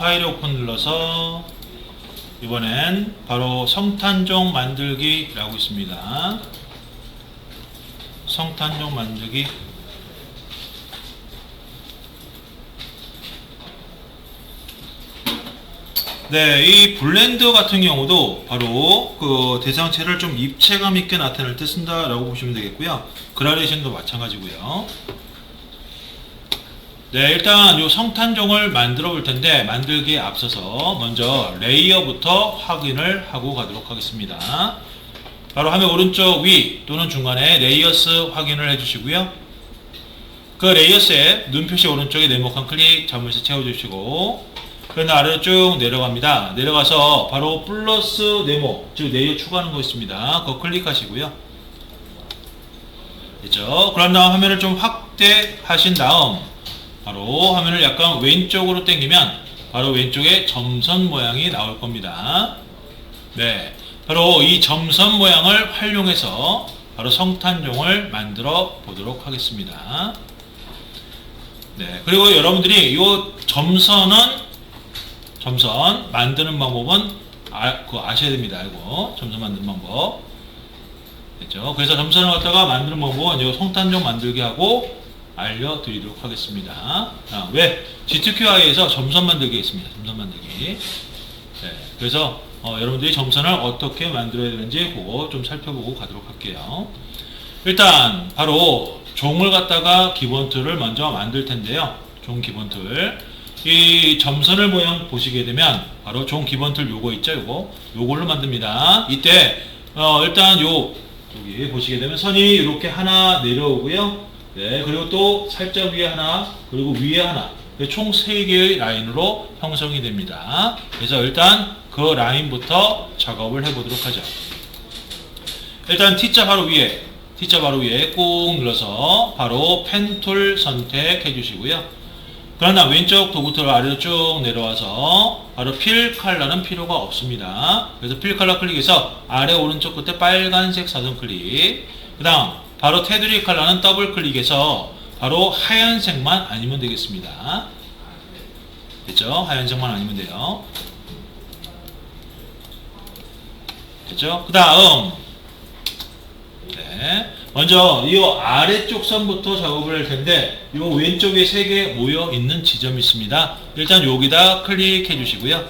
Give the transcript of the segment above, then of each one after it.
파일 오픈 눌러서 이번엔 바로 성탄종 만들기라고 있습니다. 성탄종 만들기. 네, 이 블렌더 같은 경우도 바로 그 대상체를 좀 입체감 있게 나타낼 때 쓴다라고 보시면 되겠고요. 그라데이션도 마찬가지고요. 네, 일단 이 성탄종을 만들어 볼 텐데 만들기에 앞서서 먼저 레이어부터 확인을 하고 가도록 하겠습니다. 바로 화면 오른쪽 위 또는 중간에 레이어스 확인을 해주시고요. 그 레이어스에 눈표시 오른쪽에 네모칸 클릭 잠을서 채워주시고 그다음 아래로 쭉 내려갑니다. 내려가서 바로 플러스 네모, 즉 레이어 추가하는 거 있습니다. 그거 클릭하시고요. 됐죠? 그런 다음 화면을 좀 확대하신 다음 바로 화면을 약간 왼쪽으로 당기면 바로 왼쪽에 점선 모양이 나올 겁니다. 네, 바로 이 점선 모양을 활용해서 바로 성탄종을 만들어 보도록 하겠습니다. 네, 그리고 여러분들이 이 점선 만드는 방법은 그거 아셔야 됩니다. 이거 점선 만드는 방법. 됐죠? 그래서 점선을 갖다가 만드는 방법은 이 성탄종 만들기 하고 알려드리도록 하겠습니다. 왜? G2QI에서 점선 만들기 있습니다. 점선 만들기. 네, 그래서 여러분들이 점선을 어떻게 만들어야 되는지 그거 좀 살펴보고 가도록 할게요. 일단 바로 종을 갖다가 기본 툴을 먼저 만들 텐데요. 종 기본 툴. 이 점선을 모양 보시게 되면 바로 종 기본 툴 요거 있죠? 요걸로 만듭니다. 이때 일단 여기 보시게 되면 선이 이렇게 하나 내려오고요. 네, 그리고 또 살짝 위에 하나, 그리고 위에 하나, 총 3개의 라인으로 형성이 됩니다. 그래서 일단 그 라인부터 작업을 해보도록 하죠. 일단 T자 바로 위에 꾹 눌러서 바로 펜 툴 선택해 주시고요. 그러나 왼쪽 도구 툴 아래로 쭉 내려와서 바로 필 컬러는 필요가 없습니다. 그래서 필 컬러 클릭해서 아래 오른쪽 끝에 빨간색 사선 클릭, 그 다음 바로 테두리 컬러는 더블 클릭해서 바로 하얀색만 아니면 되겠습니다. 됐죠? 하얀색만 아니면 돼요. 됐죠? 그 다음 네, 먼저 이 아래쪽 선부터 작업을 할 텐데 이 왼쪽에 3개 모여 있는 지점이 있습니다. 일단 여기다 클릭해 주시고요.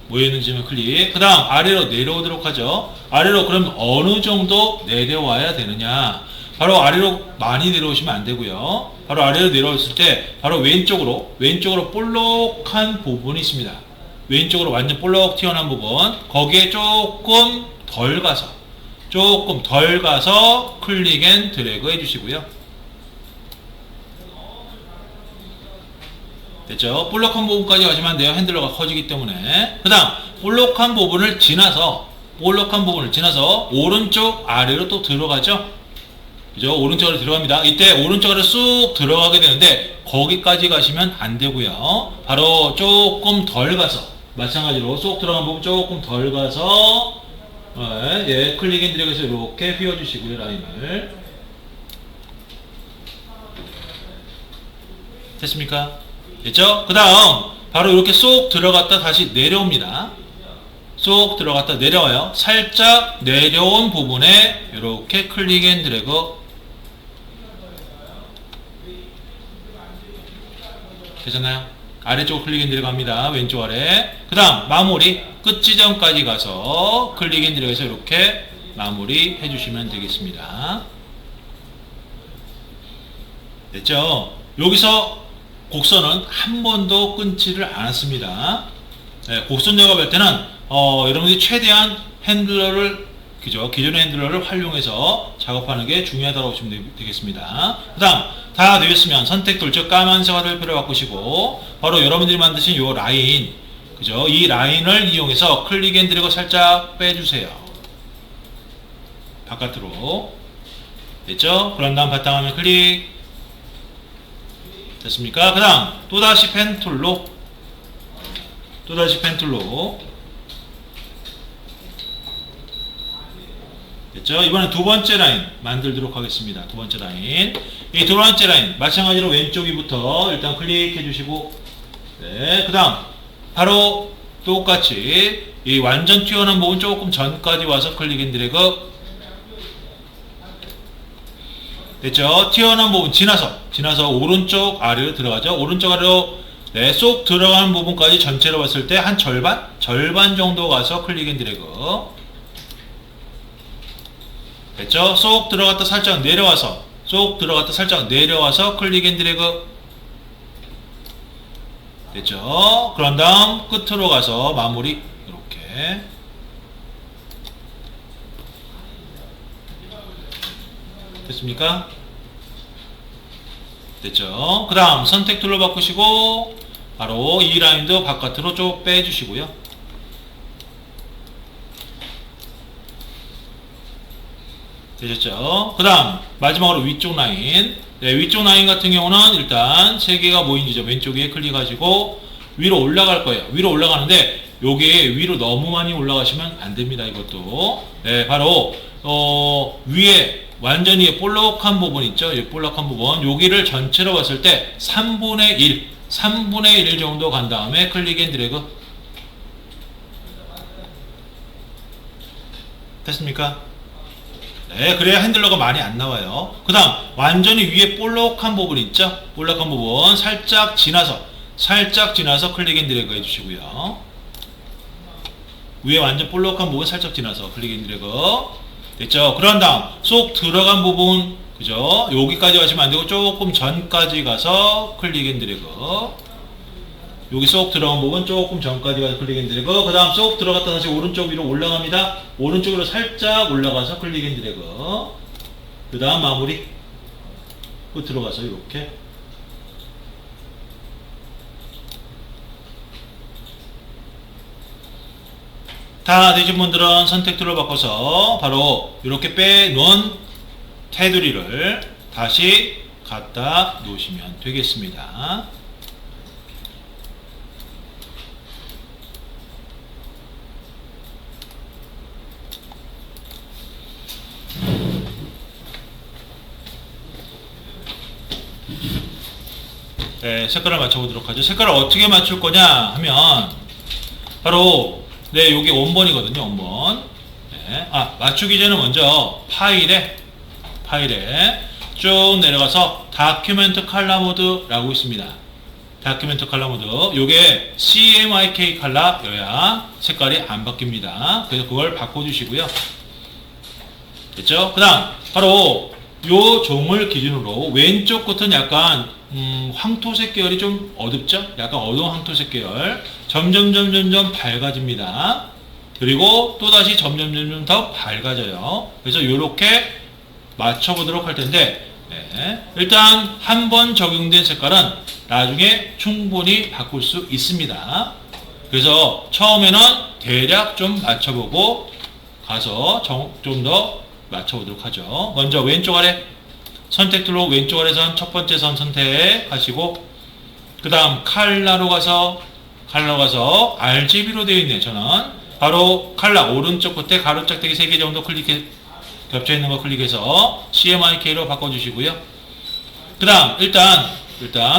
모여 있는 지점을 클릭. 그 다음 아래로 내려오도록 하죠. 아래로 그럼 어느 정도 내려와야 되느냐? 바로 아래로 많이 내려오시면 안 되고요. 바로 아래로 내려왔을 때 바로 왼쪽으로 볼록한 부분이 있습니다. 왼쪽으로 완전 볼록 튀어나온 부분, 거기에 조금 덜 가서 클릭 앤 드래그 해주시고요. 됐죠? 볼록한 부분까지 가시면 안 돼요. 핸들러가 커지기 때문에. 그 다음 볼록한 부분을 지나서 오른쪽 아래로 또 들어가죠. 그죠? 오른쪽으로 들어갑니다. 이때 오른쪽으로 쑥 들어가게 되는데 거기까지 가시면 안 되고요. 바로 조금 덜 가서, 마찬가지로 쏙 들어간 부분 조금 덜 가서 클릭 앤 드래그해서 이렇게 휘어주시고요. 라인을. 됐습니까? 됐죠? 그 다음 바로 이렇게 쏙 들어갔다 다시 내려옵니다. 쏙 들어갔다 내려와요. 살짝 내려온 부분에 이렇게 클릭 앤 드래그. 되셨나요? 아래쪽 클릭 앤 드래그 합니다. 왼쪽 아래. 그 다음 마무리 끝 지점까지 가서 클릭 앤 드래그해서 이렇게 마무리 해주시면 되겠습니다. 됐죠? 여기서 곡선은 한 번도 끊지를 않았습니다. 네, 곡선 작업할 때는 여러분들이 최대한 핸들러를, 그죠? 기존의 핸들러를 활용해서 작업하는 게 중요하다고 보시면 되겠습니다. 그 다음 다 되었으면 선택 툴, 즉 까만색 화살표를 바꾸시고 바로 여러분들이 만드신 요 라인, 그죠? 이 라인을 이용해서 클릭 앤 드래그 살짝 빼주세요. 바깥으로. 됐죠? 그런 다음 바탕화면 클릭. 됐습니까? 그 다음 또다시 펜 툴로 됐죠? 이번엔 두 번째 라인 만들도록 하겠습니다. 두 번째 라인. 이 두 번째 라인 마찬가지로 왼쪽 위부터 일단 클릭해 주시고 네, 그 다음 바로 똑같이 이 완전 튀어나온 부분 조금 전까지 와서 클릭 앤 드래그. 됐죠? 튀어나온 부분 지나서 오른쪽 아래로 들어가죠. 오른쪽 아래로 네, 쏙 들어가는 부분까지 전체로 봤을 때 한 절반 정도 가서 클릭 앤 드래그. 됐죠? 쏙 들어갔다 살짝 내려와서 클릭 앤 드래그. 됐죠? 그런 다음 끝으로 가서 마무리. 이렇게. 됐습니까? 됐죠? 그 다음 선택 툴로 바꾸시고 바로 이 라인도 바깥으로 쭉 빼주시고요. 되셨죠? 그 다음 마지막으로 위쪽 라인. 네, 위쪽 라인 같은 경우는 일단 3개가 모인 지점 왼쪽 위에 클릭하시고 위로 올라갈 거예요. 위로 올라가는데 요게 위로 너무 많이 올라가시면 안 됩니다. 이것도. 네, 바로 위에 완전히 볼록한 부분 있죠? 이 볼록한 부분 여기를 전체로 봤을 때 3분의 1 정도 간 다음에 클릭 앤 드래그. 됐습니까? 네, 그래야 핸들러가 많이 안 나와요. 그 다음 완전히 위에 볼록한 부분 있죠? 볼록한 부분 살짝 지나서 클릭 앤 드래그 해주시고요. 위에 완전 볼록한 부분 살짝 지나서 클릭 앤 드래그. 됐죠? 그런 다음 쏙 들어간 부분 그죠? 여기까지 가시면 안되고 조금 전까지 가서 클릭 앤 드래그. 여기 쏙 들어간 부분 조금 전까지 가서 클릭 앤 드래그. 그 다음 쏙 들어갔다 다시 오른쪽 위로 올라갑니다. 오른쪽으로 살짝 올라가서 클릭 앤 드래그. 그 다음 마무리 끝으로 가서 이렇게. 다 되신 분들은 선택 툴을 바꿔서 바로 이렇게 빼놓은 테두리를 다시 갖다 놓으시면 되겠습니다. 네, 색깔을 맞춰보도록 하죠. 색깔을 어떻게 맞출 거냐 하면 바로 네, 여기 원본이거든요. 원본. 네. 맞추기 전에 먼저 파일에 쭉 내려가서 다큐멘트 컬러 모드라고 있습니다. 다큐멘트 컬러 모드. 요게 CMYK 컬러여야 색깔이 안 바뀝니다. 그래서 그걸 바꿔주시고요. 됐죠? 그 다음 바로 요 종을 기준으로 왼쪽 끝은 약간 황토색 계열이 좀 어둡죠? 약간 어두운 황토색 계열. 점점 밝아집니다. 그리고 또다시 점점 더 밝아져요. 그래서 이렇게 맞춰보도록 할 텐데 네. 일단 한 번 적용된 색깔은 나중에 충분히 바꿀 수 있습니다. 그래서 처음에는 대략 좀 맞춰보고 가서 좀 더 맞춰보도록 하죠. 먼저 왼쪽 아래 선택 툴로 왼쪽 아래선 첫 번째 선 선택하시고 그 다음 컬러로 가서 RGB로 되어 있네요. 저는 바로 컬러 오른쪽 끝에 가로 짝대기 3개 정도 겹쳐 있는 거 클릭해서 CMYK로 바꿔주시고요. 그 다음 일단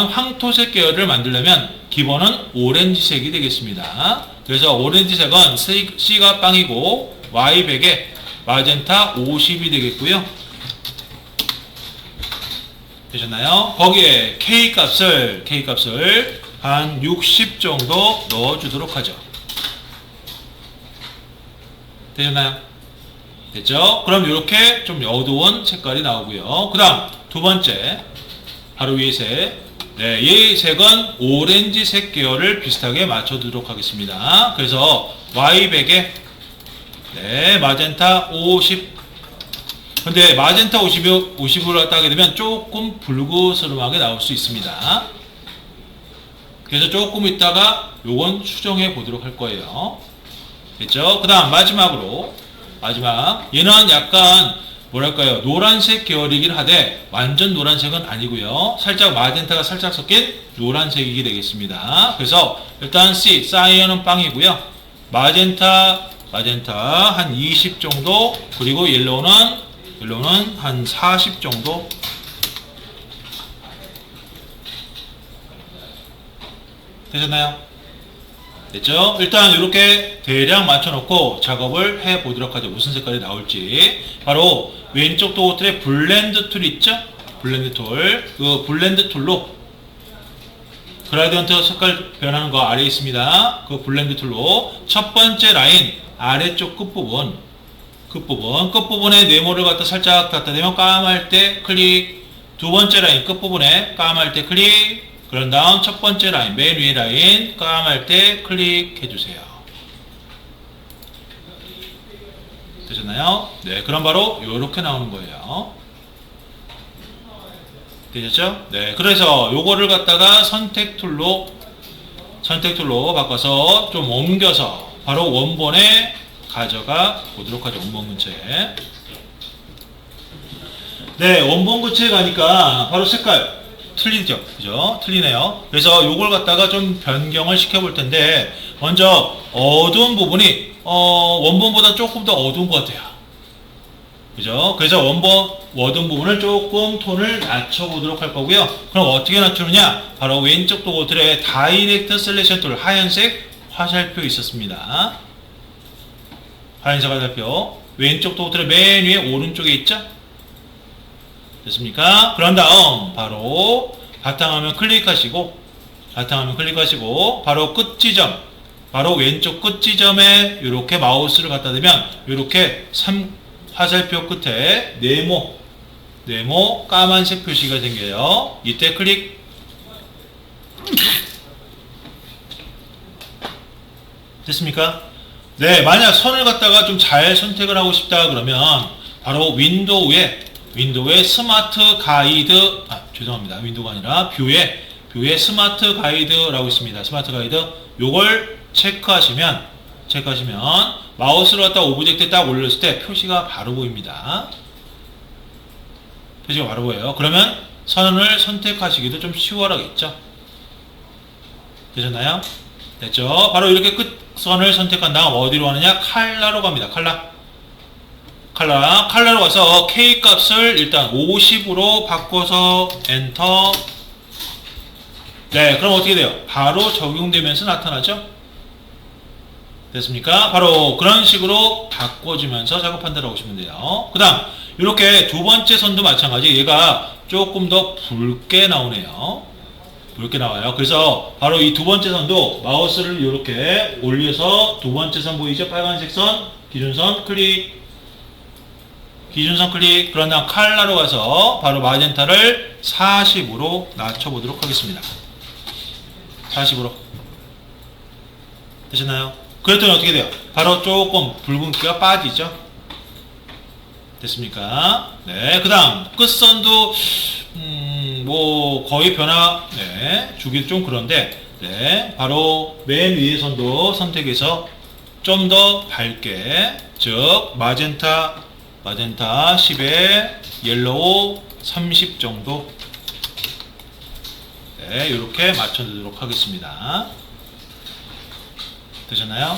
황토색 계열을 만들려면 기본은 오렌지색이 되겠습니다. 그래서 오렌지색은 C가 빵이고 Y100에 마젠타 50이 되겠고요. 되셨나요? 거기에 K값을 한 60 정도 넣어주도록 하죠. 되셨나요? 됐죠? 그럼 이렇게 좀 어두운 색깔이 나오고요. 그 다음 두 번째 바로 위에 색. 네, 이 색은 오렌지색 계열을 비슷하게 맞춰두도록 하겠습니다. 그래서 Y100에 네, 마젠타 50. 근데 마젠타 50으로 갖다 하게 되면 조금 불그스름하게 나올 수 있습니다. 그래서 조금 있다가 요건 수정해 보도록 할 거예요. 됐죠? 그 다음 마지막 얘는 약간 뭐랄까요, 노란색 계열이긴 하되 완전 노란색은 아니고요. 살짝 마젠타가 살짝 섞인 노란색이 되겠습니다. 그래서 일단 사이언은 빵이고요. 마젠타 한 20 정도, 그리고 옐로우는 한 40 정도. 되셨나요? 됐죠? 일단 이렇게 대략 맞춰놓고 작업을 해보도록 하죠. 무슨 색깔이 나올지. 바로 왼쪽 도어틀에 블렌드 툴 있죠? 블렌드 툴. 그 블렌드 툴로 그라디언트 색깔 변하는 거 아래에 있습니다. 그 블렌드 툴로 첫 번째 라인 아래쪽 끝부분에 네모를 갖다 살짝 갖다 대면 까말 때 클릭. 두 번째 라인 끝부분에 까말 때 클릭. 그런 다음 첫 번째 라인, 맨 위에 라인 까말 때 클릭해 주세요. 되셨나요? 네, 그럼 바로 이렇게 나오는 거예요. 되셨죠? 네, 그래서 요거를 갖다가 선택 툴로 바꿔서 좀 옮겨서 바로 원본에 가져가 보도록 하죠. 원본 근처에. 네, 원본 근처에 가니까 바로 색깔 틀리죠? 그죠? 틀리네요. 그래서 요걸 갖다가 좀 변경을 시켜볼 텐데, 먼저 어두운 부분이 원본보다 조금 더 어두운 것 같아요. 그죠? 그래서 어두운 부분을 조금 톤을 낮춰보도록 할 거고요. 그럼 어떻게 낮추느냐? 바로 왼쪽 도어틀에 다이렉트 셀렉션 툴 하얀색 화살표 있었습니다. 하얀색 화살표. 왼쪽 도어틀의 맨 위에 오른쪽에 있죠? 됐습니까? 그런 다음 바로 바탕화면 클릭하시고 바로 끝 지점, 바로 왼쪽 끝 지점에 이렇게 마우스를 갖다 대면 이렇게 화살표 끝에 네모 까만색 표시가 생겨요. 이때 클릭. 됐습니까? 네, 만약 선을 갖다가 좀 잘 선택을 하고 싶다 그러면 바로 윈도우에 스마트 가이드, 죄송합니다. 윈도우가 아니라 뷰에 스마트 가이드라고 있습니다. 스마트 가이드. 요걸 체크하시면 마우스를 갖다 오브젝트에 딱 올렸을 때 표시가 바로 보입니다. 표시가 바로 보여요. 그러면 선을 선택하시기도 좀 수월하겠죠? 되셨나요? 됐죠? 바로 이렇게 끝선을 선택한 다음 어디로 가느냐? 칼라로 갑니다. 칼라로 가서 K 값을 일단 50으로 바꿔서 엔터. 네, 그럼 어떻게 돼요? 바로 적용되면서 나타나죠? 됐습니까? 바로 그런 식으로 바꿔주면서 작업한다고 보시면 돼요. 그 다음 이렇게 두 번째 선도 마찬가지. 얘가 조금 더 붉게 나오네요. 붉게 나와요. 그래서 바로 이 두 번째 선도 마우스를 이렇게 올려서 두 번째 선 보이죠? 빨간색 선, 기준선 클릭. 그런 다음 칼라로 가서 바로 마젠타를 40으로 낮춰보도록 하겠습니다. 40으로. 되셨나요? 그랬더니 어떻게 돼요? 바로 조금 붉은기가 빠지죠? 됐습니까? 네. 그 다음 끝선도 뭐 거의 주기도 좀 그런데, 네. 바로 맨 위에 선도 선택해서 좀 더 밝게, 즉 마젠타 10에 옐로우 30 정도, 네, 이렇게 맞춰주도록 하겠습니다. 되셨나요?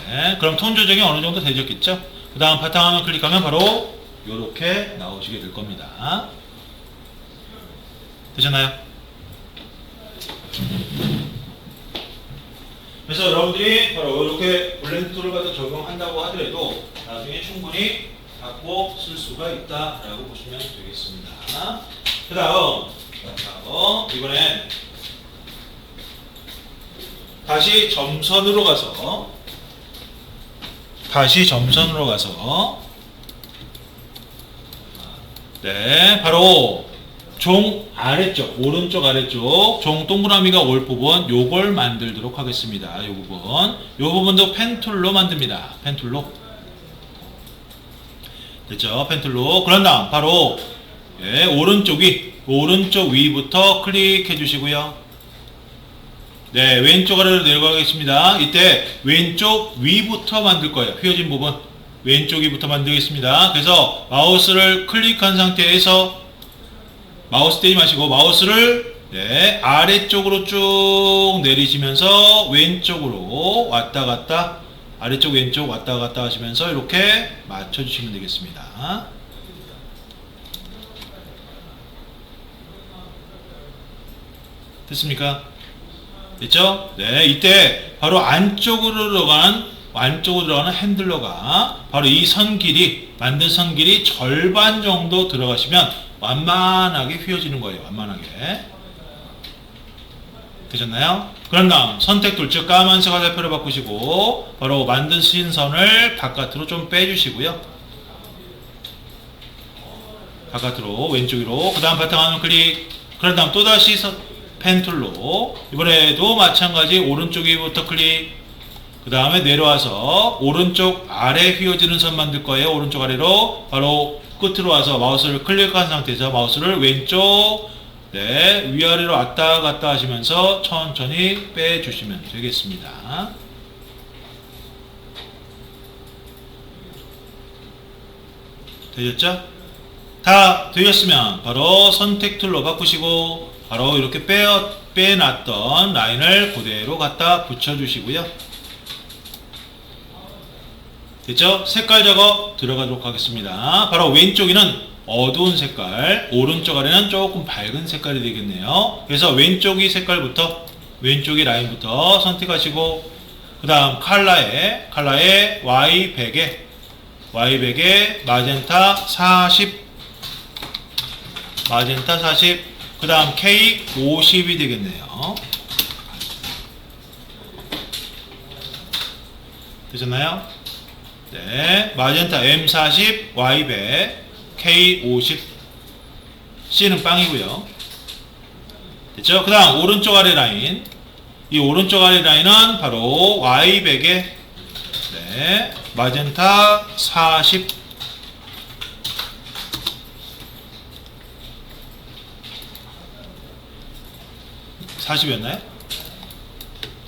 네, 그럼 톤 조정이 어느 정도 되셨겠죠? 그 다음 바탕화면 클릭하면 바로 이렇게 나오시게 될 겁니다. 되셨나요? 그래서 여러분들이 바로 이렇게 블렌드 툴을 갖다 적용한다고 하더라도 나중에 충분히 갖고 쓸 수가 있다라고 보시면 되겠습니다. 그 다음 이번엔 다시 점선으로 가서 네, 바로 종 아래쪽, 오른쪽 아래쪽 종 동그라미가 올 부분 요걸 만들도록 하겠습니다. 요 부분도 펜툴로 만듭니다. 펜툴로. 됐죠? 펜툴로. 그런 다음 바로 오른쪽 위부터 클릭해 주시고요. 네, 왼쪽 아래로 내려가겠습니다. 이때 왼쪽 위부터 만들 거예요. 휘어진 부분 왼쪽 위부터 만들겠습니다. 그래서 마우스를 클릭한 상태에서 마우스 떼지 마시고 마우스를 아래쪽으로 쭉 내리시면서 왼쪽으로 왔다 갔다, 아래쪽 왼쪽 왔다 갔다 하시면서 이렇게 맞춰주시면 되겠습니다. 됐습니까? 됐죠? 네, 이때 바로 안쪽으로 들어가는 핸들러가 바로 이 선 길이, 만든 선 길이 절반 정도 들어가시면 완만하게 휘어지는 거예요. 완만하게. 되셨나요? 그런 다음 선택 툴, 즉 까만색 화살표를 바꾸시고 바로 만든 선을 바깥으로 좀 빼주시고요. 바깥으로, 왼쪽으로. 그 다음 바탕화면 클릭. 그런 다음 또다시 펜 툴로 이번에도 마찬가지 오른쪽 위부터 클릭. 그 다음에 내려와서 오른쪽 아래 휘어지는 선 만들 거예요. 오른쪽 아래로 바로 끝으로 와서 마우스를 클릭한 상태에서 마우스를 왼쪽, 네, 위아래로 왔다 갔다 하시면서 천천히 빼주시면 되겠습니다. 되셨죠? 다 되셨으면 바로 선택 툴로 바꾸시고 바로 이렇게 빼놨던 라인을 그대로 갖다 붙여주시고요. 됐죠? 색깔 작업 들어가도록 하겠습니다. 바로 왼쪽에는 어두운 색깔, 오른쪽 아래는 조금 밝은 색깔이 되겠네요. 그래서 왼쪽이 색깔부터, 왼쪽이 라인부터 선택하시고 그 다음 컬러에 Y100에 마젠타 40, 그 다음 K50이 되겠네요. 되셨나요? 네, 마젠타 M40, Y100, K50, C는 빵이고요. 됐죠? 그 다음 오른쪽 아래 라인, 이 오른쪽 아래 라인은 바로 Y100에, 네, 마젠타 40, (40이었나요?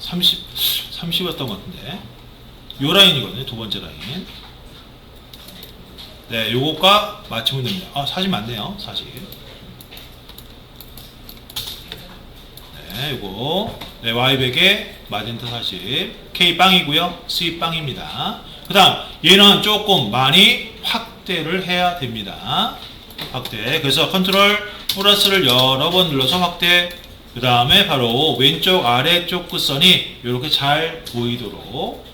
30이었던 것 같은데 요 라인이거든요. 두 번째 라인. 네, 요것과 맞추면 됩니다. 40 맞네요. 40. 네, 요거. 네, Y100에 마젠타 40. K 빵이고요. C 빵입니다. 그 다음, 얘는 조금 많이 확대를 해야 됩니다. 확대. 그래서 컨트롤 플러스를 여러 번 눌러서 확대. 그 다음에 바로 왼쪽 아래쪽 끝선이 이렇게 잘 보이도록,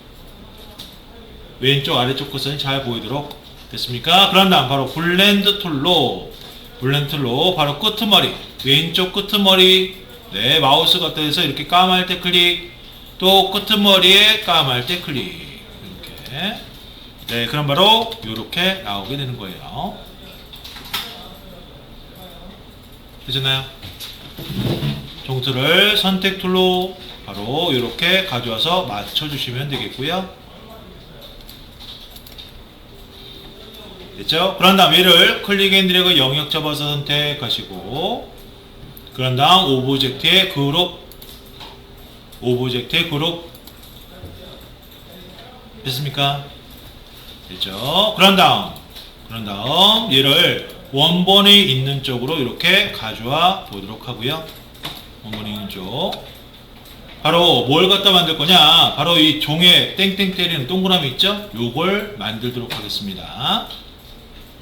왼쪽 아래쪽 끝선이 잘 보이도록 됐습니까? 그런 다음 바로 블렌드 툴로 바로 끄트머리, 왼쪽 끄트머리, 네, 마우스 갖다 대서 이렇게 까말 때 클릭, 또 끄트머리에 까말 때 클릭, 이렇게. 네, 그럼 바로 이렇게 나오게 되는 거예요. 되셨나요? 종트를 선택 툴로 바로 이렇게 가져와서 맞춰주시면 되겠고요. 됐죠? 그런 다음 얘를 클릭 앤 드래그 영역 접어서 선택하시고 그런 다음 오브젝트의 그룹 됐습니까? 됐죠? 그런 다음 얘를 원본이 있는 쪽으로 이렇게 가져와 보도록 하고요. 원본이 있는 쪽 바로 뭘 갖다 만들 거냐, 바로 이 종에 땡땡 때리는 동그라미 있죠? 요걸 만들도록 하겠습니다.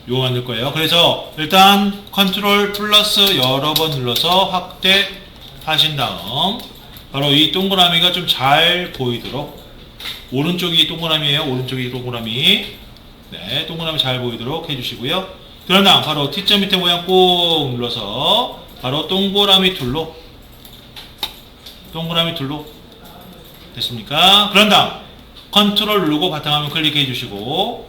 요거 만들 거예요. 그래서 일단 컨트롤 플러스 여러 번 눌러서 확대 하신 다음 바로 이 동그라미가 좀 잘 보이도록, 오른쪽이 동그라미예요. 오른쪽이 동그라미. 네, 동그라미 잘 보이도록 해주시고요. 그런 다음 바로 T자 밑에 모양 꼭 눌러서 바로 동그라미 툴로 됐습니까? 그런 다음 컨트롤 누르고 바탕화면 클릭해 주시고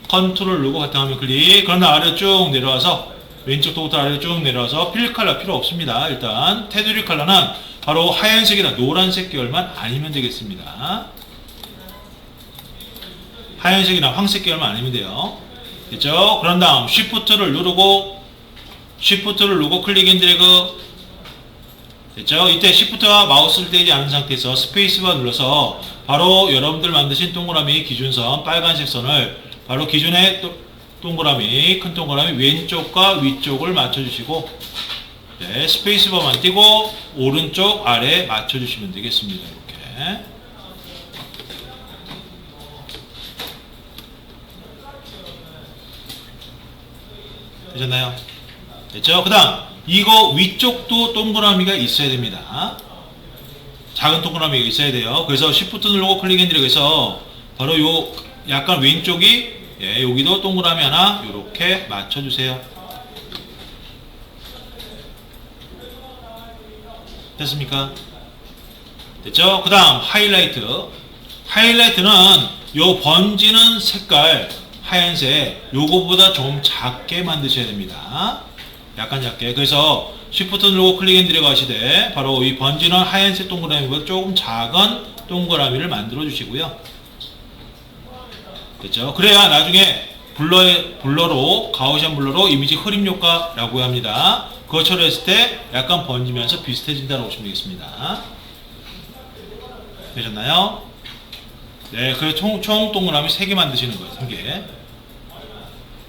컨트롤 누르고 바탕화면 클릭. 그런 다음 아래로 쭉 내려와서 왼쪽부터 아래로 쭉 내려와서 필 컬러 필요 없습니다. 일단 테두리 컬러는 바로 하얀색이나 노란색 계열만 아니면 되겠습니다. 하얀색이나 황색 계열만 아니면 돼요. 됐죠? 그런 다음 쉬프트를 누르고 클릭 앤 드래그. 됐죠? 이때 쉬프트와 마우스를 떼지 않은 상태에서 스페이스바 눌러서 바로 여러분들 만드신 동그라미 기준선 빨간색 선을 바로 기준의 동그라미, 큰 동그라미 왼쪽과 위쪽을 맞춰주시고, 네, 스페이스바만 띄고 오른쪽 아래 맞춰주시면 되겠습니다. 이렇게. 되셨나요? 됐죠? 그 다음 이거 위쪽도 동그라미가 있어야 됩니다. 작은 동그라미가 있어야 돼요. 그래서 Shift 누르고 클릭 앤 드래그 해서 바로 요 약간 왼쪽이 예, 여기도 동그라미 하나 이렇게 맞춰주세요. 됐습니까? 됐죠? 그 다음 하이라이트. 하이라이트는 요 번지는 색깔 하얀색 요거보다 좀 작게 만드셔야 됩니다. 약간 작게. 그래서 Shift 누르고 클릭 앤 드래그 하시되 바로 이 번지는 하얀색 동그라미보다 조금 작은 동그라미를 만들어 주시고요. 됐죠? 그래야 나중에 블러로 가우시안 블러로 이미지 흐림 효과라고 합니다. 그거 처리했을 때 약간 번지면서 비슷해진다고 보시면 되겠습니다. 되셨나요? 네, 그래서 총 동그라미 3개 만드시는 거예요. 3개.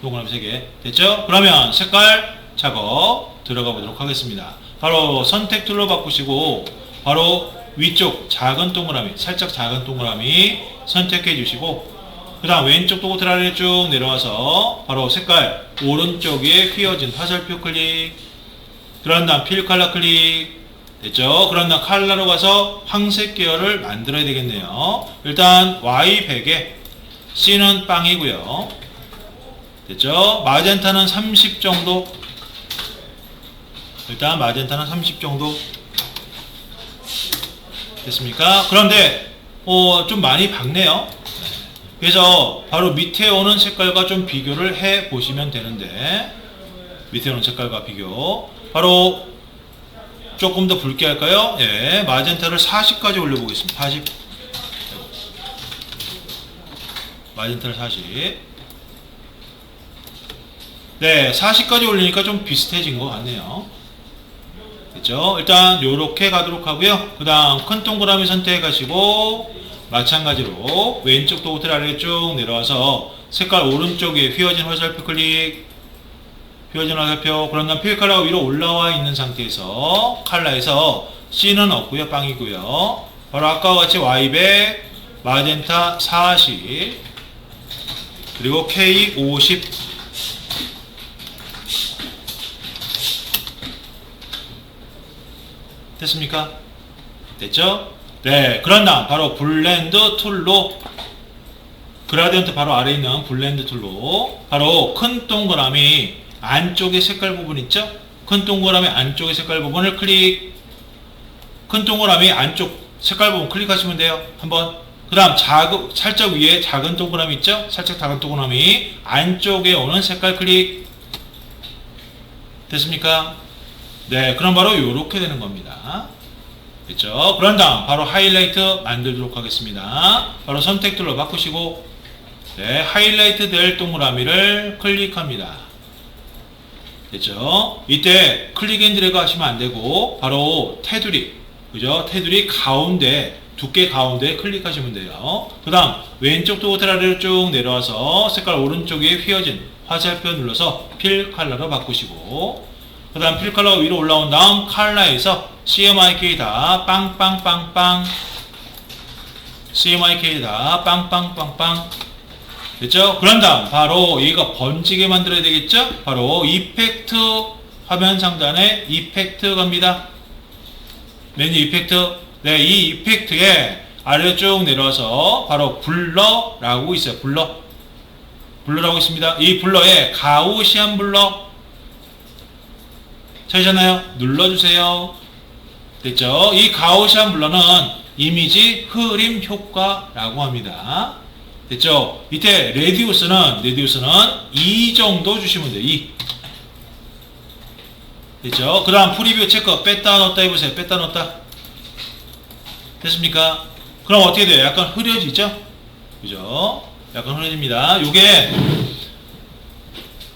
동그라미 3개. 됐죠? 그러면 색깔 작업 들어가 보도록 하겠습니다. 바로 선택 툴로 바꾸시고 바로 위쪽 작은 동그라미, 살짝 작은 동그라미 선택해 주시고 그 다음 왼쪽 도구 트라이를 쭉 내려와서 바로 색깔 오른쪽에 휘어진 화살표 클릭, 그런 다음 필 컬러 클릭. 됐죠? 그런 다음 컬러로 가서 황색 계열을 만들어야 되겠네요. 일단 Y100에 C는 빵이고요. 됐죠? 마젠타는 30 정도. 일단 마젠타는 30 정도. 됐습니까? 그런데 좀 많이 밝네요. 그래서 바로 밑에 오는 색깔과 좀 비교를 해 보시면 되는데, 밑에 오는 색깔과 비교. 바로 조금 더 붉게 할까요? 예, 마젠타를 40까지 올려보겠습니다. 40. 마젠타를 40. 네, 40까지 올리니까 좀 비슷해진 것 같네요. 됐죠? 일단 요렇게 가도록 하고요. 그 다음 큰 동그라미 선택하시고 마찬가지로 왼쪽 도구틀 아래에 쭉 내려와서 색깔 오른쪽에 휘어진 화살표 클릭, 휘어진 화살표. 그런 다음 필 컬러가 위로 올라와 있는 상태에서 컬러에서 C는 없고요, 빵이고요. 바로 아까와 같이 Y100, 마젠타 40, 그리고 K 50. 됐습니까? 됐죠? 네, 그런 다음 바로 블렌드 툴로, 그라디언트 바로 아래에 있는 블렌드 툴로 바로 큰 동그라미 안쪽에 색깔 부분 있죠? 큰 동그라미 안쪽에 색깔 부분을 클릭, 큰 동그라미 안쪽 색깔 부분 클릭하시면 돼요. 한번. 그 다음 살짝 위에 작은 동그라미 있죠? 살짝 작은 동그라미 안쪽에 오는 색깔 클릭. 됐습니까? 네, 그럼 바로 이렇게 되는 겁니다. 됐죠? 그런 다음 바로 하이라이트 만들도록 하겠습니다. 바로 선택 툴로 바꾸시고 네, 하이라이트 될 동그라미를 클릭합니다. 됐죠? 이때 클릭 앤 드래그 하시면 안 되고 바로 테두리, 그죠? 테두리 가운데, 두께 가운데 클릭하시면 돼요. 그 다음 왼쪽 도구 아래로 쭉 내려와서 색깔 오른쪽에 휘어진 화살표 눌러서 필 컬러로 바꾸시고 그 다음 필 컬러 위로 올라온 다음 컬러에서 CMYK 다 빵빵빵빵, CMYK 다 빵빵빵빵. 됐죠? 그런 다음 바로 얘가 번지게 만들어야 되겠죠? 바로 이펙트, 화면 상단에 이펙트 갑니다. 메뉴 이펙트. 네, 이 이펙트에 아래로 쭉 내려와서 바로 블러라고 있어요. 블러라고 있습니다. 이 블러에 가우시안 블러 찾으셨나요? 눌러주세요. 됐죠? 이 가우시안 블러는 이미지 흐림 효과라고 합니다. 됐죠? 이때 레디우스는 2 정도 주시면 돼요. 2. 됐죠? 그 다음 프리뷰 체크 뺐다 넣었다 해보세요. 뺐다 넣었다. 됐습니까? 그럼 어떻게 돼요? 약간 흐려지죠? 그죠? 약간 흐려집니다. 요게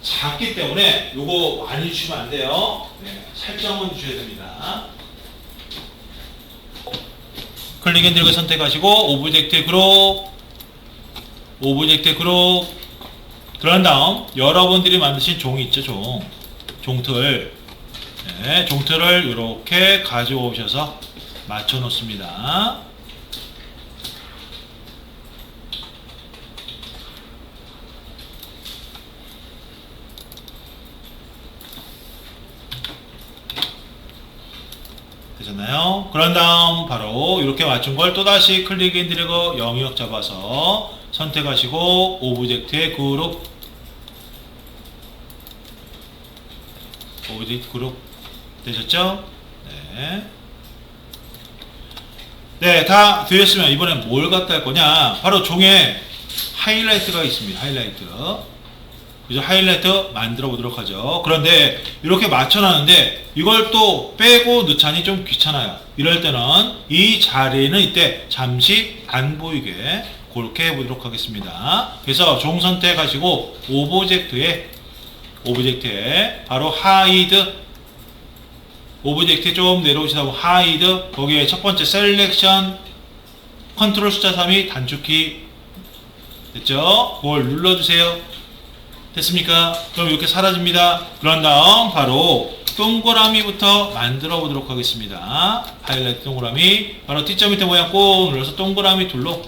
작기 때문에 요거 많이 주시면 안 돼요. 네, 살짝만 주셔야 됩니다. 클릭 앤 드래그 선택하시고 오브젝트 그룹. 그런 다음 여러분들이 만드신 종이 있죠? 종틀. 네, 종틀을 이렇게 가져오셔서 맞춰 놓습니다. 되셨나요? 그런 다음 바로 이렇게 맞춘 걸 또다시 클릭 앤 드래그 영역 잡아서 선택하시고 오브젝트의 그룹 오브젝트 그룹 되셨죠? 네. 네, 다 되었으면 이번엔 뭘 갖다 할 거냐? 바로 종에 하이라이트가 있습니다. 하이라이트. 그죠? 하이라이트 만들어 보도록 하죠. 그런데 이렇게 맞춰놨는데 이걸 또 빼고 넣자니 좀 귀찮아요. 이럴 때는 이 자리에는 이때 잠시 안 보이게 그렇게 해보도록 하겠습니다. 그래서 종 선택하시고 오브젝트에 바로 하이드 오브젝트에 좀 내려오시다 보면 하이드 거기에 첫 번째 셀렉션 컨트롤 숫자 3이 단축키 됐죠? 그걸 눌러주세요. 됐습니까? 그럼 이렇게 사라집니다. 그런 다음 바로 동그라미부터 만들어 보도록 하겠습니다. 하이라이트 동그라미 바로 T자 밑에 모양 꼭 눌러서 동그라미 툴로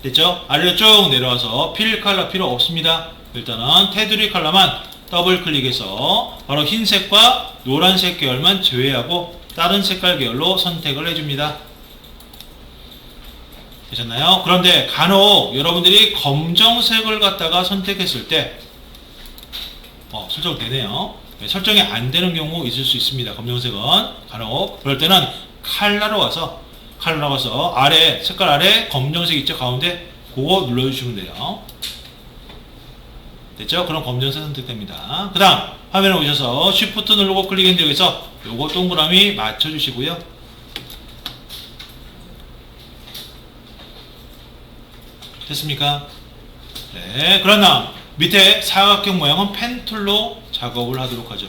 됐죠? 아래로 쭉 내려와서 필 컬러 필요 없습니다. 일단은 테두리 컬러만 더블 클릭해서 바로 흰색과 노란색 계열만 제외하고 다른 색깔 계열로 선택을 해줍니다. 되셨나요? 그런데 간혹 여러분들이 검정색을 갖다가 선택했을 때 설정 되네요. 설정이 안 되는 경우 있을 수 있습니다. 검정색은 간혹 그럴 때는 칼라로 가서 아래 색깔 아래 검정색 있죠? 가운데 그거 눌러주시면 돼요. 됐죠? 그럼 검정색 선택됩니다. 그 다음 화면에 오셔서 Shift 누르고 클릭 앤 드래그해서 요거 동그라미 맞춰주시고요. 됐습니까? 네, 그런 다음 밑에 사각형 모양은 펜툴로 작업을 하도록 하죠.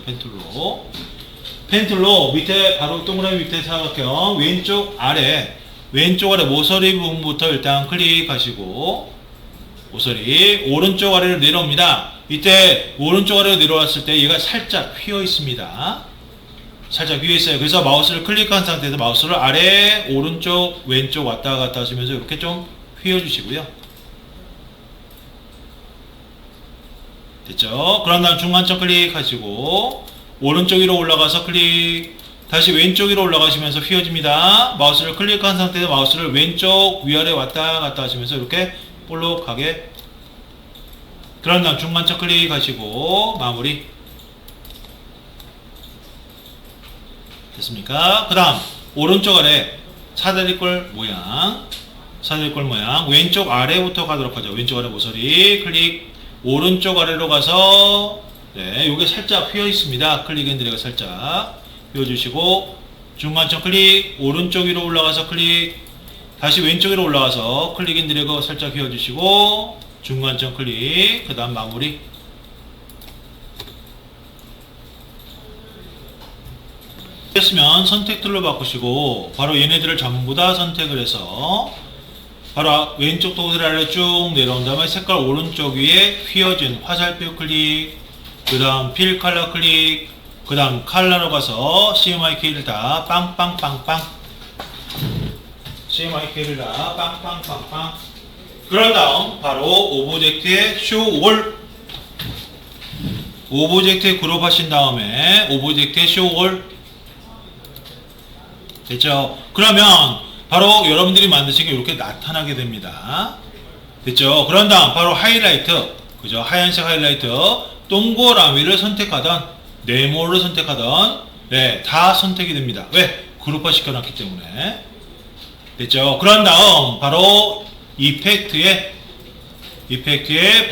펜툴로 밑에 바로 동그라미 밑에 사각형 왼쪽 아래 모서리 부분부터 일단 클릭하시고 모서리 오른쪽 아래로 내려옵니다. 이때 오른쪽 아래로 내려왔을 때 얘가 살짝 휘어 있습니다. 살짝 휘어 있어요. 그래서 마우스를 클릭한 상태에서 마우스를 아래 오른쪽 왼쪽 왔다 갔다 하시면서 이렇게 좀 휘어 주시고요. 됐죠? 그런 다음 중간점 클릭하시고 오른쪽 위로 올라가서 다시 왼쪽 위로 올라가시면서 휘어집니다. 마우스를 클릭한 상태에서 마우스를 왼쪽 위아래 왔다 갔다 하시면서 이렇게 볼록하게 그런 다음 중간점 클릭하시고 마무리 됐습니까? 그 다음 오른쪽 아래 사다리꼴 모양 왼쪽 아래부터 가도록 하죠. 왼쪽 아래 모서리 클릭 오른쪽 아래로 가서 네, 요게 살짝 휘어 있습니다. 클릭 앤 드래그 살짝 휘어 주시고 중간점 클릭 오른쪽 위로 올라가서 클릭 다시 왼쪽 위로 올라가서 클릭 앤 드래그 살짝 휘어 주시고 중간점 클릭 그 다음 마무리 됐으면 선택 툴로 바꾸시고 바로 얘네들을 전부 다 선택을 해서 바로 왼쪽 도구들 아래로 쭉 내려온 다음에 색깔 오른쪽 위에 휘어진 화살표 클릭 그 다음 필 컬러 클릭 그 다음 컬러로 가서 CMYK 키를 다 빵빵빵빵 CMYK 키를 다 빵빵빵빵 그런 다음 바로 오브젝트에 쇼 올 오브젝트에 그룹 하신 다음에 오브젝트에 쇼 올 됐죠? 그러면 바로 여러분들이 만드신 게 이렇게 나타나게 됩니다. 됐죠? 그런 다음 바로 하이라이트 그죠? 하얀색 하이라이트 동그라미를 선택하던 네모를 선택하던 네, 다 선택이 됩니다. 왜? 그룹화 시켜놨기 때문에 됐죠? 그런 다음 바로 이펙트에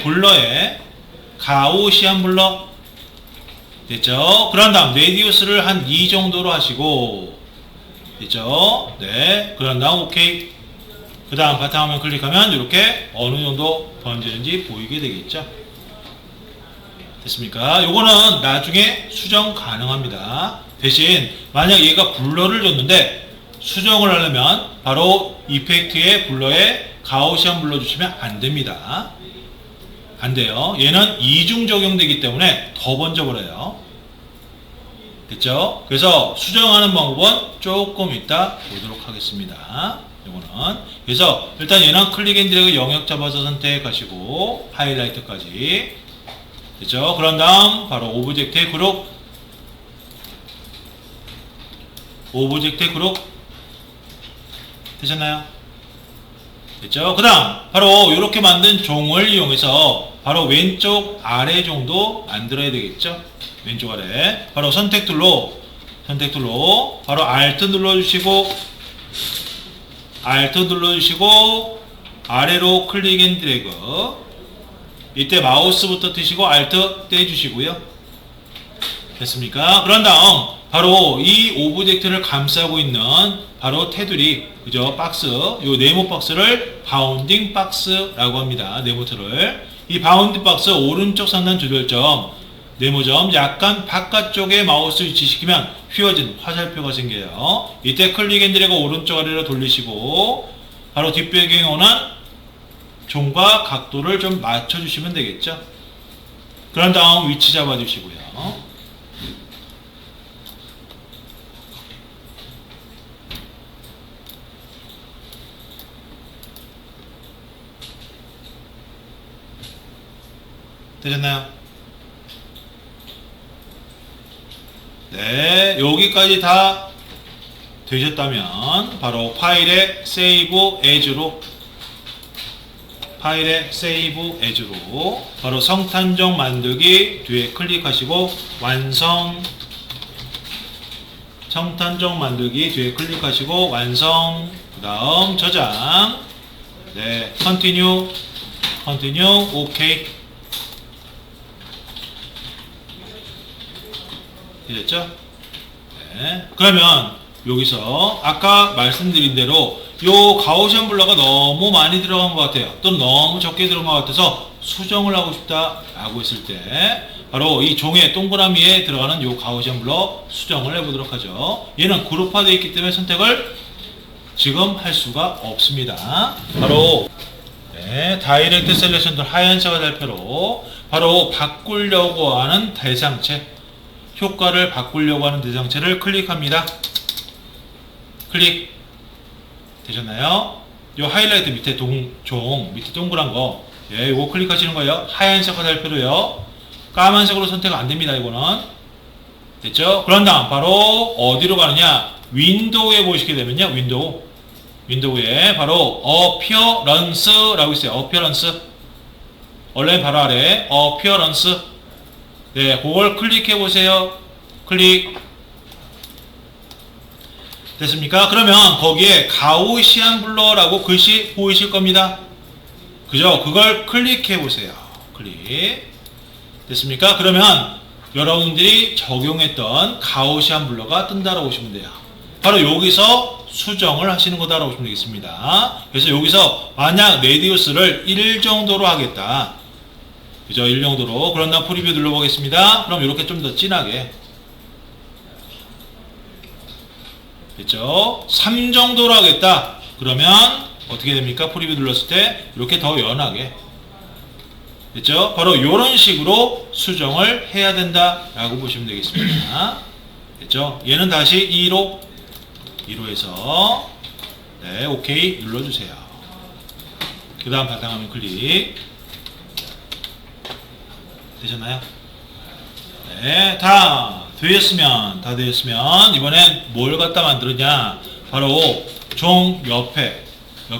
블러에 가우시안 블러 됐죠? 그런 다음 레디우스를 한 2 정도로 하시고 됐죠? 네. 그런 다음 오케이. 그 다음 바탕화면 클릭하면 이렇게 어느 정도 번지는지 보이게 되겠죠? 됐습니까? 요거는 나중에 수정 가능합니다. 대신 만약 얘가 블러를 줬는데 수정을 하려면 바로 이펙트의 블러에 가우시안 블러 주시면 안 됩니다. 안 돼요. 얘는 이중 적용되기 때문에 더 번져버려요. 됐죠? 그래서 수정하는 방법은 조금 이따 보도록 하겠습니다. 이거는 그래서 일단 얘는 클릭 앤 드래그 영역 잡아서 선택하시고 하이라이트까지 됐죠? 그런 다음 바로 오브젝트의 그룹 오브젝트 그룹 되셨나요? 됐죠? 그 다음 바로 이렇게 만든 종을 이용해서 바로 왼쪽 아래 종도 만들어야 되겠죠? 왼쪽 아래 바로 선택 툴로 바로 Alt 눌러주시고 아래로 클릭 앤 드래그. 이때 마우스부터 트시고 Alt 떼주시고요. 됐습니까? 그런 다음 바로 이 오브젝트를 감싸고 있는 바로 테두리, 그죠? 박스, 요 네모 박스를 바운딩 박스라고 합니다. 네모 틀을. 이 바운딩 박스 오른쪽 상단 조절점, 네모점 약간 바깥쪽에 마우스 위치시키면 휘어진 화살표가 생겨요. 이때 클릭 앤 드래그 오른쪽 아래로 돌리시고 바로 뒷배경에 원한 종과 각도를 좀 맞춰주시면 되겠죠. 그런 다음 위치 잡아주시고요. 되셨나요? 네, 여기까지 다 되셨다면 바로 파일에 세이브 애즈로 바로 성탄종 만들기 뒤에 클릭하시고 완성. 성탄종 만들기 뒤에 클릭하시고 완성. 그 다음 저장. 네, 컨티뉴 오케이. 되셨죠? 네. 그러면 여기서 아까 말씀드린 대로 요 가우시안 블러가 너무 많이 들어간 것 같아요. 또는 너무 적게 들어간 것 같아서 수정을 하고 싶다 라고 했을 때 바로 이 종의 동그라미에 들어가는 요 가우시안 블러 수정을 해보도록 하죠. 얘는 그룹화되어 있기 때문에 선택을 지금 할 수가 없습니다. 바로 네, 다이렉트 셀렉션들 하얀색 화살표로 바로 바꾸려고 하는 대상체, 효과를 바꾸려고 하는 대상체를 클릭합니다. 클릭 되셨나요? 요 하이라이트 밑에 종 밑에 동그란 거, 예, 요거 클릭하시는 거예요. 하얀색 화살표로요. 까만색으로 선택 안 됩니다. 이거는 됐죠? 그런 다음 바로 어디로 가느냐? 윈도우에 보시게 되면요. 윈도우에 바로 어피어런스라고 있어요. 어피어런스. 원래 바로 아래 어피어런스. 네, 그걸 클릭해 보세요. 클릭. 됐습니까? 그러면 거기에 가우시안 블러라고 글씨 보이실 겁니다. 그죠? 그걸 클릭해 보세요. 클릭. 됐습니까? 그러면 여러분들이 적용했던 가우시안 블러가 뜬다라고 보시면 돼요. 바로 여기서 수정을 하시는 거다라고 보시면 되겠습니다. 그래서 여기서 만약 레디우스를 1 정도로 하겠다. 그죠? 1 정도로. 그런 다음 프리뷰 눌러보겠습니다. 그럼 이렇게 좀 더 진하게. 됐죠? 3 정도로 하겠다. 그러면 어떻게 됩니까? 프리뷰 눌렀을 때 이렇게 더 연하게. 됐죠? 바로 이런 식으로 수정을 해야 된다라고 보시면 되겠습니다. 됐죠? 얘는 다시 2로 해서 네, 오케이 눌러주세요. 그 다음 바탕화면 클릭. 되셨나요? 네, 다 되었으면 이번엔 뭘 갖다 만들었냐? 바로 종 옆에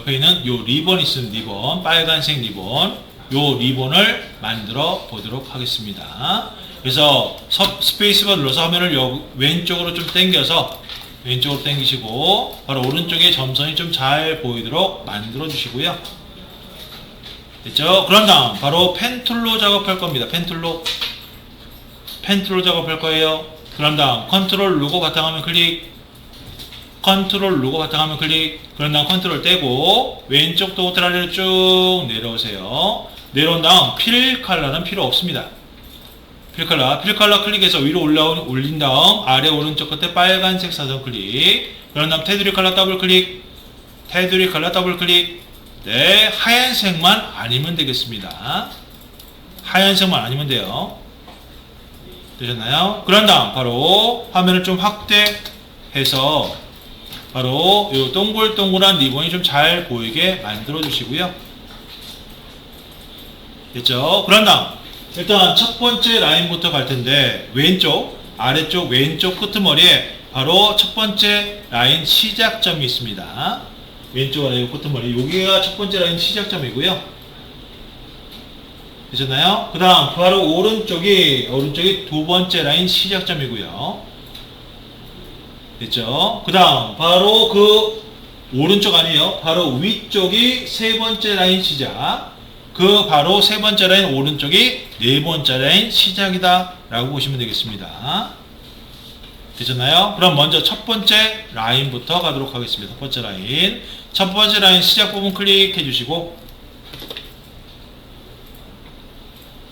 있는 요 리본 있는 리본, 빨간색 리본, 요 리본을 만들어 보도록 하겠습니다. 그래서 스페이스바 눌러서 화면을 왼쪽으로 좀 당겨서 왼쪽으로 당기시고 바로 오른쪽에 점선이 좀 잘 보이도록 만들어 주시고요. 됐죠? 그런 다음 바로 펜툴로 작업할 겁니다. 펜툴로 작업할 거예요. 그런 다음 컨트롤 누르고 바탕화면 클릭. 그런 다음 컨트롤 떼고 왼쪽 도트 아래로 쭉 내려오세요. 내려온 다음 필 컬러는 필요 없습니다. 필 컬러 클릭해서 위로 올린 다음 아래 오른쪽 끝에 빨간색 사선 클릭. 그런 다음 테두리 컬러 더블 클릭. 네, 하얀색만 아니면 되겠습니다. 하얀색만 아니면 돼요. 되셨나요? 그런 다음 바로 화면을 좀 확대해서 바로 이 동글동글한 리본이 좀 잘 보이게 만들어 주시고요. 됐죠? 그런 다음 일단 첫 번째 라인부터 갈 텐데 아래쪽 왼쪽 끄트머리에 바로 첫 번째 라인 시작점이 있습니다. 왼쪽 아래 콧머리 여기가 첫 번째 라인 시작점이고요. 되셨나요? 그 다음 바로 오른쪽이 두 번째 라인 시작점이고요. 됐죠? 그 다음 바로 그 오른쪽 아니에요. 바로 위쪽이 세 번째 라인 시작. 그 바로 세 번째 라인 오른쪽이 네 번째 라인 시작이다 라고 보시면 되겠습니다. 되셨나요? 그럼 먼저 첫 번째 라인부터 가도록 하겠습니다. 첫 번째 라인. 첫 번째 라인 시작 부분 클릭해 주시고,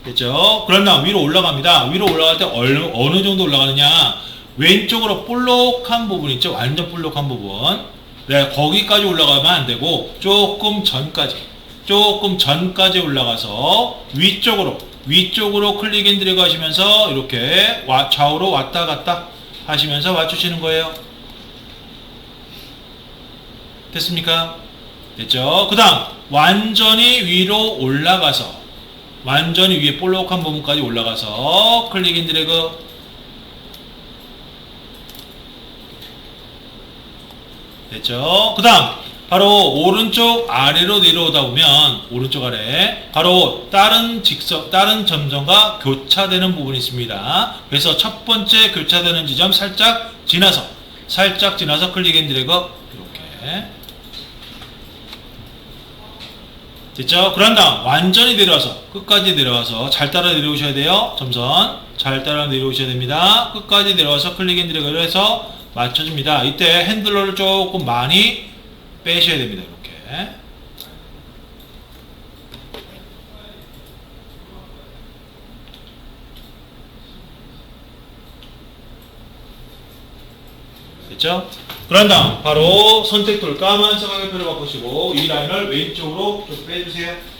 됐죠? 그런 다음 위로 올라갑니다. 위로 올라갈 때 어느 정도 올라가느냐? 왼쪽으로 볼록한 부분 있죠? 완전 볼록한 부분. 네, 거기까지 올라가면 안 되고 조금 전까지 올라가서 위쪽으로 클릭 앤 드래그 하시면서 이렇게 좌우로 왔다 갔다 하시면서 맞추시는 거예요. 됐습니까? 됐죠? 그 다음 완전히 위로 올라가서 완전히 위에 볼록한 부분까지 올라가서 클릭 앤 드래그. 됐죠? 그 다음 바로 오른쪽 아래로 내려오다 보면 오른쪽 아래 바로 다른 점선과 교차되는 부분이 있습니다. 그래서 첫 번째 교차되는 지점 살짝 지나서 클릭 앤 드래그 이렇게. 됐죠? 그런 다음 완전히 내려와서 끝까지 내려와서 잘 따라 내려오셔야 돼요. 점선 잘 따라 내려오셔야 됩니다. 끝까지 내려와서 클릭 앤 드래그를 해서 맞춰줍니다. 이때 핸들러를 조금 많이 빼셔야 됩니다. 이렇게. 됐죠? 그런 다음 바로 선택 툴 까만 사각형표를 바꾸시고 이 라인을 왼쪽으로 좀 빼주세요.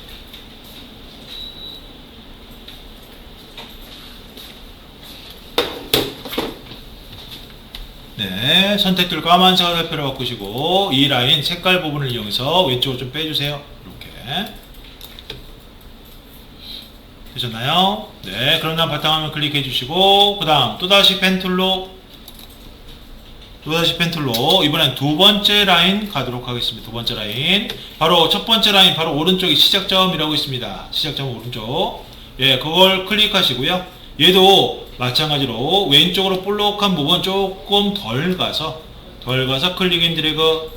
네, 선택 툴 까만 사각형표를 바꾸시고 이 라인 색깔 부분을 이용해서 왼쪽으로 좀 빼주세요. 이렇게. 되셨나요? 네, 그런 다음 바탕화면 클릭해 주시고 그 다음 또다시 펜툴로 이번엔 두 번째 라인 가도록 하겠습니다. 두 번째 라인 바로 첫 번째 라인 바로 오른쪽이 시작점이라고 있습니다. 시작점 오른쪽. 예, 그걸 클릭하시고요. 얘도 마찬가지로 왼쪽으로 볼록한 부분 조금 덜 가서 클릭 앤 드래그.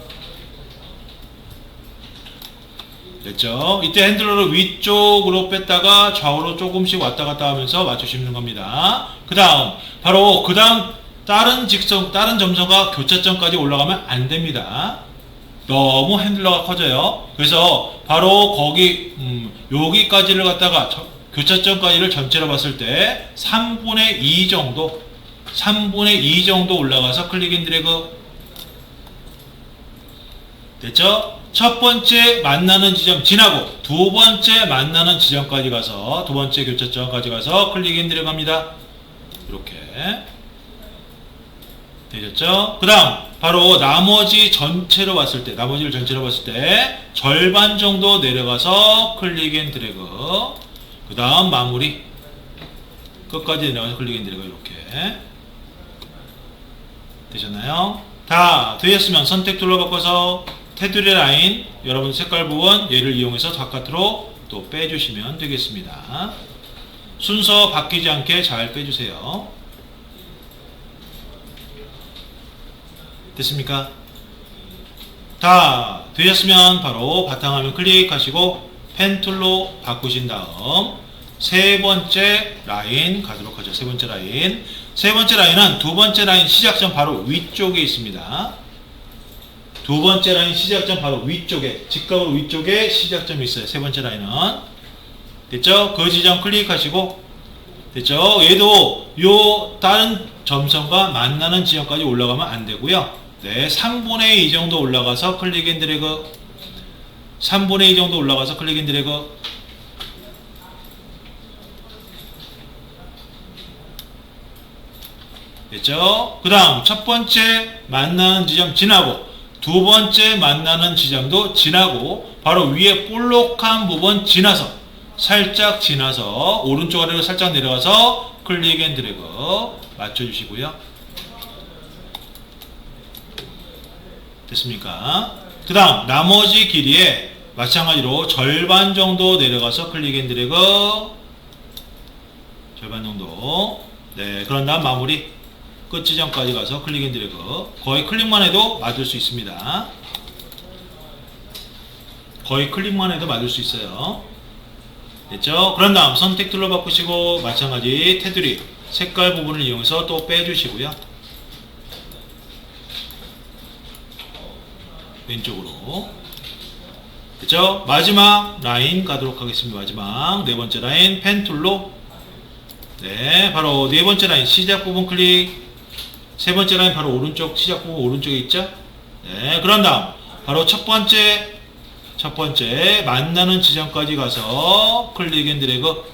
됐죠? 이때 핸들러를 위쪽으로 뺐다가 좌우로 조금씩 왔다 갔다 하면서 맞추시는 겁니다. 그 다음 다른 점선과 교차점까지 올라가면 안 됩니다. 너무 핸들러가 커져요. 그래서 바로 여기까지를 갖다가 교차점까지를 전체로 봤을 때 3분의 2 정도 올라가서 클릭 앤 드래그. 됐죠? 첫 번째 만나는 지점 지나고 두 번째 만나는 지점까지 가서 두 번째 교차점까지 가서 클릭 앤 드래그 합니다. 이렇게. 되셨죠? 그 다음 바로 나머지를 전체로 봤을 때 절반 정도 내려가서 클릭 앤 드래그. 그 다음 마무리 끝까지 내려가서 클릭 앤 드래그. 이렇게. 되셨나요? 다 되셨으면 선택 툴로 바꿔서 테두리 라인 여러분 색깔 부분 얘를 이용해서 바깥으로 또 빼주시면 되겠습니다. 순서 바뀌지 않게 잘 빼주세요. 됐습니까? 다 되셨으면 바로 바탕화면 클릭하시고 펜 툴로 바꾸신 다음 세 번째 라인 가도록 하죠. 세 번째 라인은 두 번째 라인 시작점 바로 위쪽에 있습니다. 두 번째 라인 시작점 바로 위쪽에 직각으로 위쪽에 시작점이 있어요. 세 번째 라인은. 됐죠? 그 지점 클릭하시고 됐죠? 얘도 다른 점선과 만나는 지점까지 올라가면 안 되고요. 네, 3분의 2 정도 올라가서 클릭 앤 드래그. 3분의 2 정도 올라가서 클릭 앤 드래그. 됐죠? 그 다음 첫 번째 만나는 지점 지나고 두 번째 만나는 지점도 지나고 바로 위에 볼록한 부분 살짝 지나서 오른쪽 아래로 살짝 내려가서 클릭 앤 드래그 맞춰주시고요. 됐습니까? 그 다음 나머지 길이에 마찬가지로 절반 정도 내려가서 클릭 앤 드래그, 절반 정도. 네, 그런 다음 마무리 끝 지점까지 가서 클릭 앤 드래그. 거의 클릭만 해도 맞을 수 있습니다. 거의 클릭만 해도 맞을 수 있어요. 됐죠? 그런 다음 선택 툴로 바꾸시고 마찬가지 테두리 색깔 부분을 이용해서 또 빼주시고요. 왼쪽으로. 됐죠? 마지막 라인 가도록 하겠습니다. 마지막 네 번째 라인 펜 툴로, 네, 바로 네 번째 라인 시작 부분 클릭, 세 번째 라인 바로 오른쪽 시작 부분 오른쪽에 있죠? 네, 그런 다음 바로 첫 번째 만나는 지점까지 가서 클릭 앤 드래그,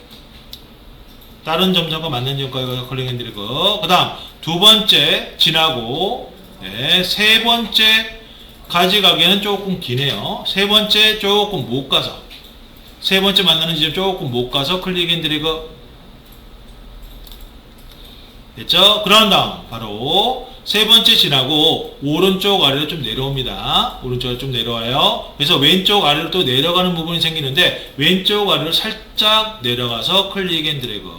다른 점선과 만나는 지점까지 가서 클릭 앤 드래그. 그 다음 두 번째 지나고, 네, 세 번째 까지 가기에는 조금 기네요. 세 번째 조금 못 가서, 세 번째 만나는 지점 조금 못 가서 클릭 앤 드래그. 됐죠? 그런 다음 바로 세 번째 지나고 오른쪽 아래로 좀 내려옵니다. 오른쪽 아래로 좀 내려와요. 그래서 왼쪽 아래로 또 내려가는 부분이 생기는데 왼쪽 아래로 살짝 내려가서 클릭 앤 드래그.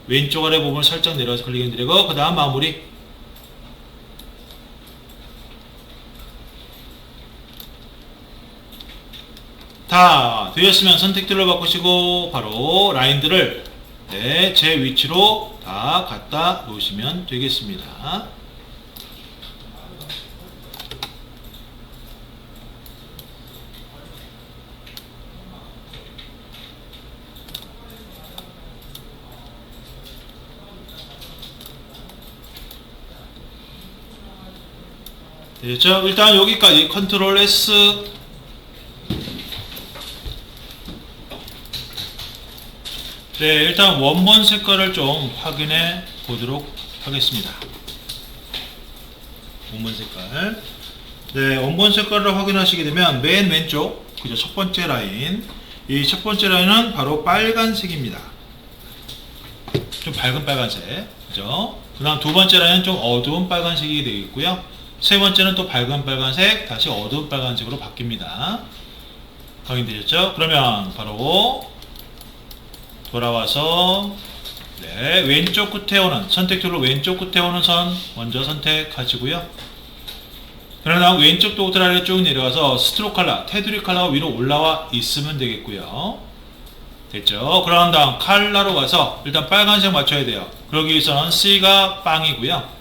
왼쪽 아래 부분을 살짝 내려가서 클릭 앤 드래그. 그 다음 마무리. 다 되었으면 선택 툴로 바꾸시고 바로 라인들을, 네, 제 위치로 다 갖다 놓으시면 되겠습니다. 됐죠? 일단 여기까지 컨트롤 S. 네, 일단 원본 색깔을 좀 확인해 보도록 하겠습니다. 원본 색깔. 네, 원본 색깔을 확인하시게 되면 맨 왼쪽, 그죠? 첫 번째 라인. 이 첫 번째 라인은 바로 빨간색입니다. 좀 밝은 빨간색. 그죠? 그 다음 두 번째 라인은 좀 어두운 빨간색이 되겠고요. 세 번째는 또 밝은 빨간색, 다시 어두운 빨간색으로 바뀝니다. 확인되셨죠? 그러면 바로 돌아와서, 네, 왼쪽 끝에 오는 선택 툴로 왼쪽 끝에 오는 선 먼저 선택하시고요. 그러나 왼쪽 도구들 아래로 쭉 내려가서 스트로크 컬러, 테두리 컬러가 위로 올라와 있으면 되겠고요. 됐죠? 그런 다음 컬러로 가서 일단 빨간색 맞춰야 돼요. 그러기 위해서는 C가 빵이고요.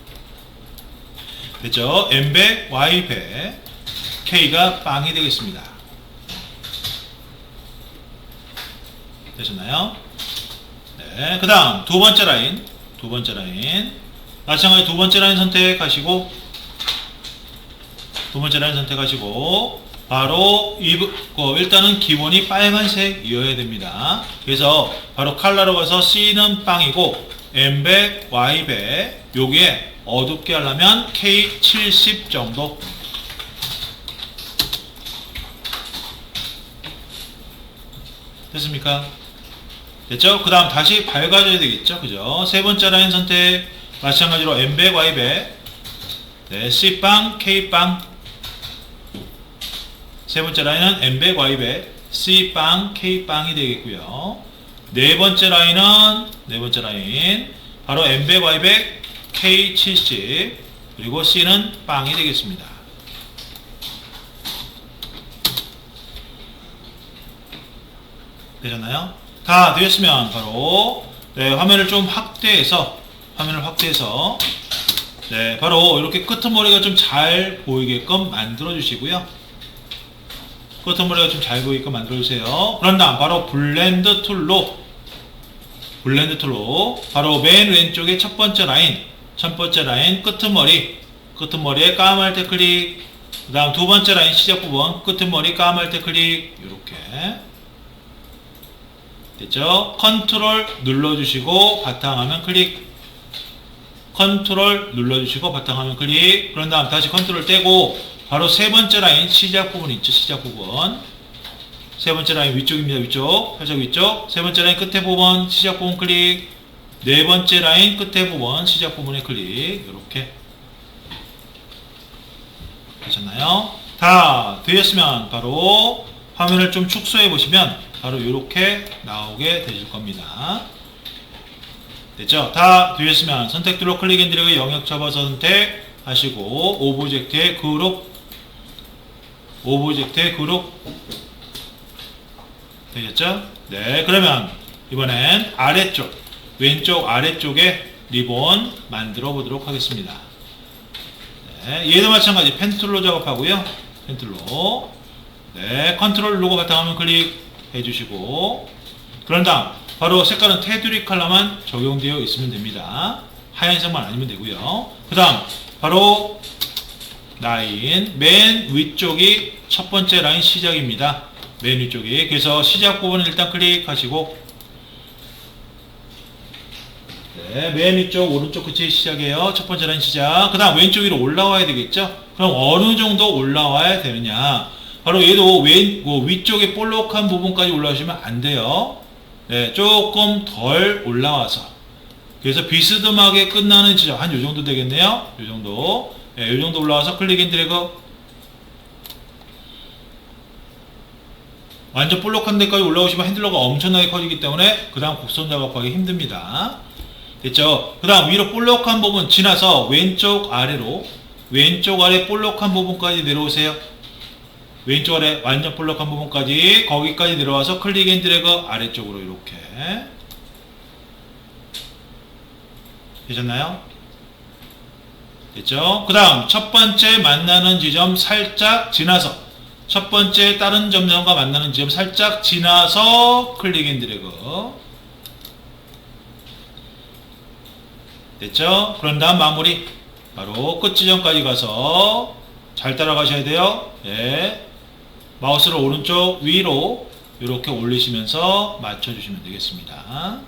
됐죠? M백, Y백, K가 빵이 되겠습니다. 되셨나요? 네, 그 다음 두 번째 라인 마찬가지 두 번째 라인 선택하시고, 바로 일단은 기본이 빨간색이어야 됩니다. 그래서 바로 컬러로 가서 C는 빵이고 M백, Y백, 요게 어둡게 하려면 K70 정도. 됐습니까? 됐죠? 그 다음 다시 밝아져야 되겠죠? 그죠? 세 번째 라인 선택, 마찬가지로 M백, Y백, 네, C빵, K빵. 세 번째 라인은 M백, Y백, C빵, K빵이 되겠고요. 네 번째 라인, 바로 M백, Y백, K70, 그리고 C는 빵이 되겠습니다. 되셨나요? 다 되었으면 바로, 네, 화면을 확대해서, 네, 바로 이렇게 끄트머리가 좀 잘 보이게끔 만들어 주시고요. 끄트머리가 좀 잘 보이게끔 만들어 주세요. 그런 다음 바로 블렌드 툴로 바로 맨 왼쪽에 첫 번째 라인 끄트머리에 까만 테 클릭, 그 다음 두 번째 라인 시작 부분 끄트머리 까만 테 클릭, 이렇게. 됐죠? 컨트롤 눌러주시고 바탕화면 클릭, 그런 다음 다시 컨트롤 떼고 바로 세 번째 라인 시작 부분 있죠? 세 번째 라인 위쪽입니다. 살짝 위쪽. 세 번째 라인 끝에 부분 시작 부분 클릭, 네 번째 라인 끝에 부분 시작 부분에 클릭, 이렇게. 됐잖아요. 다 되었으면 바로 화면을 좀 축소해 보시면 바로 이렇게 나오게 되실 겁니다. 됐죠? 다 되었으면 선택 툴로 클릭 앤 드래그 영역 접어서 선택하시고 오브젝트의 그룹 되겠죠? 네, 그러면 이번엔 아래쪽 왼쪽 아래쪽에 리본 만들어 보도록 하겠습니다. 네, 얘도 마찬가지 펜 툴로 작업하고요. 펜 툴로 네, 컨트롤 누르고 바탕화면 클릭해 주시고 그런 다음 바로 색깔은 테두리 컬러만 적용되어 있으면 됩니다. 하얀색만 아니면 되고요. 그 다음 바로 라인 맨 위쪽이 첫 번째 라인 시작입니다. 맨 위쪽이 그래서 시작 부분을 일단 클릭하시고 네, 맨 위쪽 오른쪽 끝이 시작이에요. 첫 번째 라인 시작. 그 다음 왼쪽 위로 올라와야 되겠죠. 그럼 어느 정도 올라와야 되느냐, 바로 얘도 위쪽에 볼록한 부분까지 올라오시면 안 돼요. 네, 조금 덜 올라와서 그래서 비스듬하게 끝나는 지점 한 요정도 되겠네요. 요정도. 네, 요정도 올라와서 클릭 앤 드래그 완전 볼록한 데까지 올라오시면 핸들러가 엄청나게 커지기 때문에 그 다음 곡선 작업하기 힘듭니다. 됐죠? 그 다음 위로 볼록한 부분 지나서 왼쪽 아래로 왼쪽 아래 볼록한 부분까지 내려오세요. 왼쪽 아래 완전 볼록한 부분까지 거기까지 내려와서 클릭 앤 드래그 아래쪽으로 이렇게 되셨나요? 됐죠? 그 다음 첫 번째 만나는 지점 살짝 지나서 첫 번째 다른 점선과 만나는 지점 살짝 지나서 클릭 앤 드래그 됐죠? 그런 다음 마무리 바로 끝 지점까지 가서 잘 따라가셔야 돼요. 네. 마우스를 오른쪽 위로 이렇게 올리시면서 맞춰주시면 되겠습니다.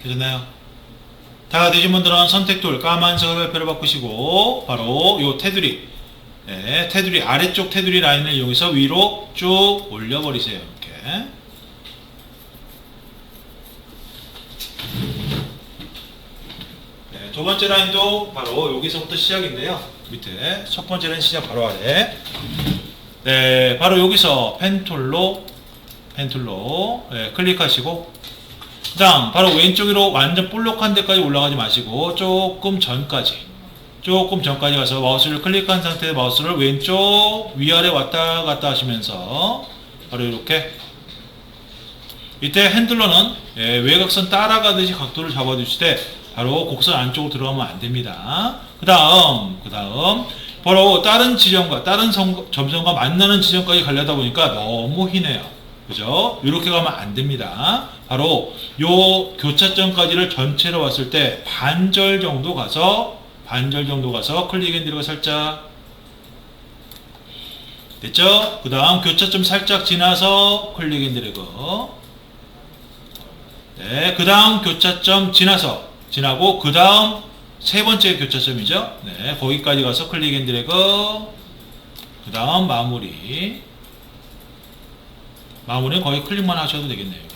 되셨나요? 다 되신 분들은 선택 툴 까만색으로 별표를 바꾸시고 바로 요 테두리 네, 테두리 아래쪽 테두리 라인을 이용해서 위로 쭉 올려버리세요. 이렇게 네, 두 번째 라인도 바로 여기서부터 시작인데요. 밑에 첫 번째 라인 시작 바로 아래 네, 바로 여기서 펜툴로 네, 클릭하시고 그 다음 바로 왼쪽 위로 완전 볼록한 데까지 올라가지 마시고 조금 전까지 가서 마우스를 클릭한 상태에 마우스를 왼쪽 위아래 왔다 갔다 하시면서 바로 이렇게 이때 핸들러는 외곽선 따라가듯이 각도를 잡아주실 때 바로 곡선 안쪽으로 들어가면 안됩니다. 그 다음 바로 다른 지점과 다른 점선과 만나는 지점까지 가려다 보니까 너무 희네요. 그죠? 이렇게 가면 안됩니다. 바로 요 교차점까지를 전체로 왔을 때 반절 정도 가서 클릭 앤 드래그 살짝 됐죠? 그 다음 교차점 살짝 지나서 클릭 앤 드래그 네, 그 다음 교차점 지나고 그 다음 세 번째 교차점이죠. 네, 거기까지 가서 클릭 앤 드래그 그 다음 마무리는 거의 클릭만 하셔도 되겠네요.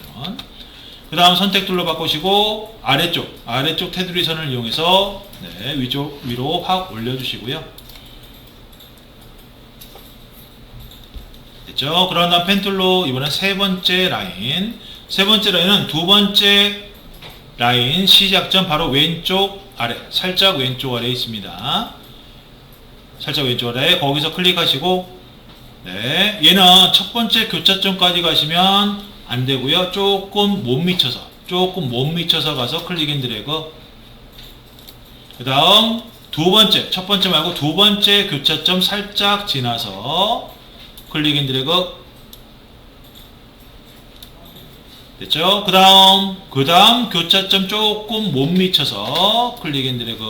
그 다음 선택 툴로 바꾸시고 아래쪽 테두리 선을 이용해서 네, 위로 확 올려주시고요. 됐죠? 그런 다음 펜 툴로 이번엔 세 번째 라인은 두 번째 라인 시작점 바로 왼쪽 아래 살짝 왼쪽 아래에 있습니다. 살짝 왼쪽 아래 거기서 클릭하시고 네, 얘는 첫 번째 교차점까지 가시면 안 되고요. 조금 못 미쳐서 가서 클릭 앤 드래그 그 다음 첫 번째 말고 두 번째 교차점 살짝 지나서 클릭 앤 드래그 됐죠? 그 다음 교차점 조금 못 미쳐서 클릭 앤 드래그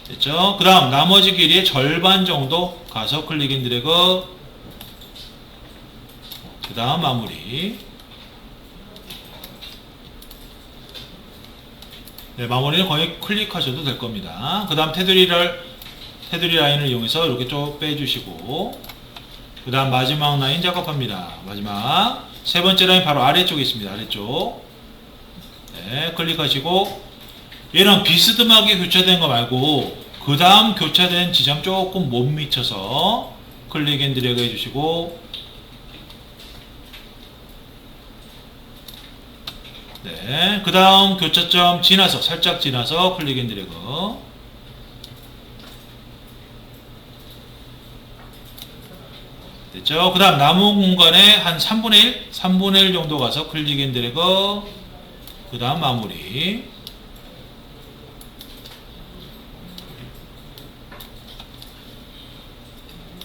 됐죠? 그 다음 나머지 길이의 절반 정도 가서 클릭 앤 드래그 그 다음 마무리 네, 마무리는 거의 클릭하셔도 될 겁니다. 그 다음 테두리 라인을 이용해서 이렇게 쭉 빼주시고 그 다음 마지막 라인 작업합니다. 마지막 세 번째 라인 바로 아래쪽에 있습니다. 아래쪽 네, 클릭하시고 얘는 비스듬하게 교차된 거 말고 그 다음 교차된 지점 조금 못 미쳐서 클릭 앤 드래그 해주시고 네, 그 다음 교차점 지나서 살짝 지나서 클릭 앤 드래그 됐죠? 그 다음 남은 공간에 한 3분의 1 정도 가서 클릭 앤 드래그 그 다음 마무리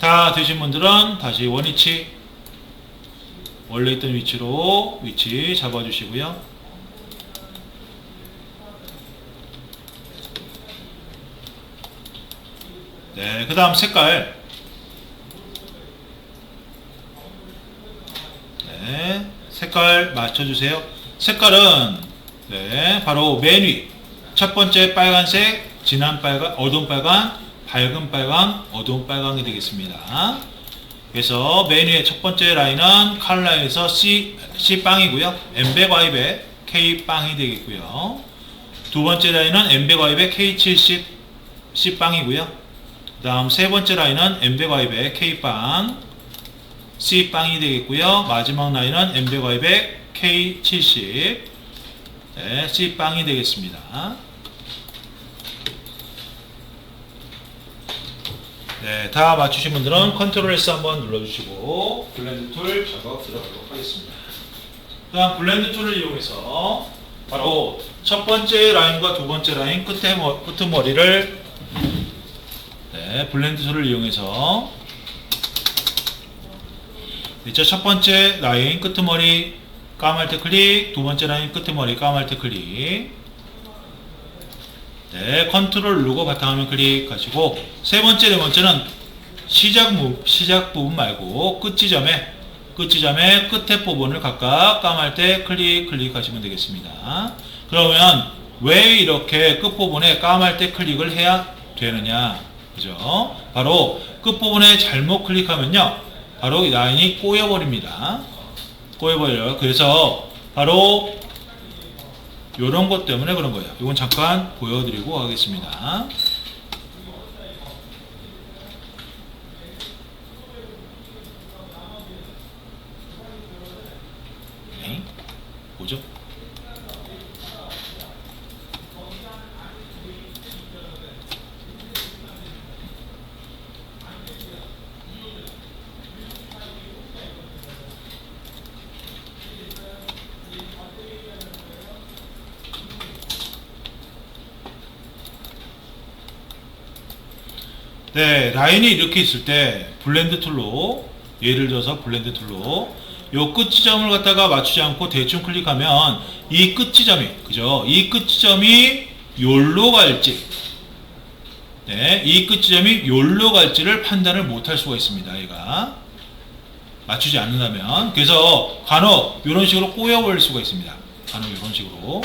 다 되신 분들은 다시 원위치 원래 있던 위치로 위치 잡아주시고요. 네, 그 다음 색깔 네, 색깔 맞춰주세요. 색깔은 네, 바로 맨 위 첫 번째 빨간색, 진한 빨간, 어두운 빨간, 밝은 빨강, 어두운 빨강이 되겠습니다. 그래서 맨 위에 첫 번째 라인은 컬러에서 C빵이고요. M백와이백 K빵이 되겠고요. 두 번째 라인은 M백와이백 K70 C빵이고요. 그 다음 세 번째 라인은 M백와이백 K빵 C빵이 되겠고요. 마지막 라인은 M백와이백 K70 네, C빵이 되겠습니다. 네, 다 맞추신 분들은 컨트롤 S 한번 눌러주시고 블렌드 툴 작업 들어가도록 하겠습니다. 그 다음 블렌드 툴을 이용해서 바로 첫 번째 라인과 두 번째 라인 끄트머리를 네, 블렌드 툴을 이용해서 이제 첫 번째 라인 끄트머리 까말 때 클릭, 두 번째 라인 끄트머리 까말 때 클릭 네, 컨트롤 누르고 바탕화면 클릭하시고 세 번째, 네 번째는 시작 부분 말고 끝지점에 끝에 부분을 각각 까말 때 클릭하시면 되겠습니다. 그러면 왜 이렇게 끝부분에 까말 때 클릭을 해야 되느냐? 그죠? 바로 끝부분에 잘못 클릭하면요. 바로 이 라인이 꼬여버립니다. 꼬여버려요. 그래서 바로 요런 것 때문에 그런 거예요. 이건 잠깐 보여드리고 하겠습니다. 네, 뭐죠? 네, 라인이 이렇게 있을 때 블렌드 툴로 예를 들어서 블렌드 툴로 요 끝지점을 갖다가 맞추지 않고 대충 클릭하면 이 끝지점이 그죠? 이 끝지점이 요로 갈지 네, 이 끝지점이 요로 갈지를 판단을 못할 수가 있습니다. 얘가 맞추지 않는다면 그래서 간혹 이런 식으로 꼬여버릴 수가 있습니다. 간혹 이런 식으로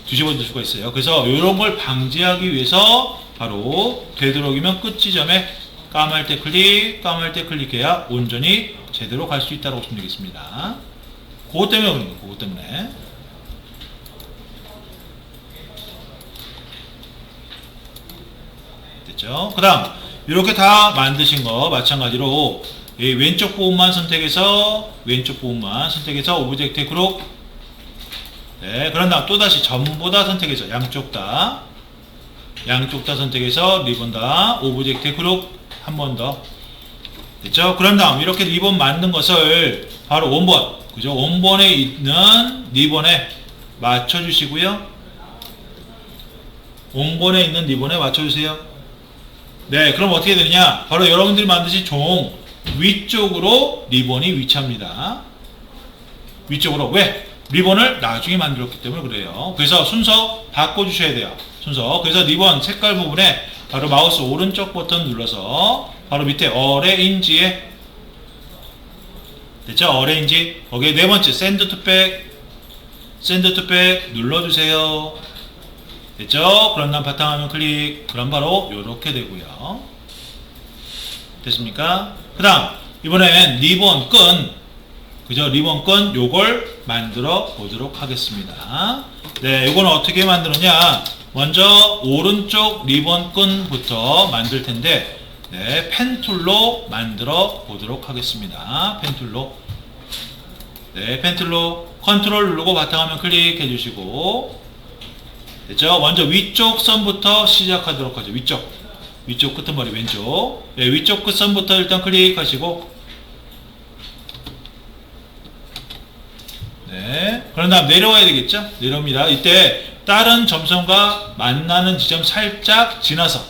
뒤집어질 수가 있어요. 그래서 이런 걸 방지하기 위해서 바로 되도록이면 끝지점에 까말 때 클릭해야 온전히 제대로 갈 수 있다고 보시면 되겠습니다. 그것 때문에 그런 거예요. 그것 때문에. 됐죠? 그 다음 이렇게 다 만드신 거 마찬가지로 이 왼쪽 부분만 선택해서 오브젝트 그룹 네, 그런 다음 또다시 전부 다 선택해서 양쪽 다 선택해서 리본 다 오브젝트 그룹 한 번 더 됐죠? 그런 다음 이렇게 리본 만든 것을 바로 원본 그죠? 원본에 있는 리본에 맞춰주시고요. 원본에 있는 리본에 맞춰주세요. 네, 그럼 어떻게 되느냐? 바로 여러분들이 만드신 종 위쪽으로 리본이 위치합니다. 위쪽으로 왜? 리본을 나중에 만들었기 때문에 그래요. 그래서 순서 바꿔주셔야 돼요. 순서. 그래서 리본 색깔 부분에 바로 마우스 오른쪽 버튼 눌러서 바로 밑에 어레인지에 됐죠? 어레인지 거기에 네 번째 샌드 투백 눌러주세요. 됐죠? 그런 다음 바탕화면 클릭 그럼 바로 요렇게 되고요. 됐습니까? 그 다음 이번엔 리본 그죠? 리본끈 요걸 만들어 보도록 하겠습니다. 네, 요거는 어떻게 만드느냐? 먼저 오른쪽 리본끈부터 만들 텐데, 네, 펜툴로 만들어 보도록 하겠습니다. 펜툴로. 네, 펜툴로 컨트롤 누르고 바탕화면 클릭해 주시고, 됐죠? 먼저 위쪽 선부터 시작하도록 하죠. 위쪽 끝머리 왼쪽. 네, 위쪽 끝선부터 일단 클릭하시고, 네, 그런 다음 내려와야 되겠죠? 내려옵니다. 이때 다른 점선과 만나는 지점 살짝 지나서,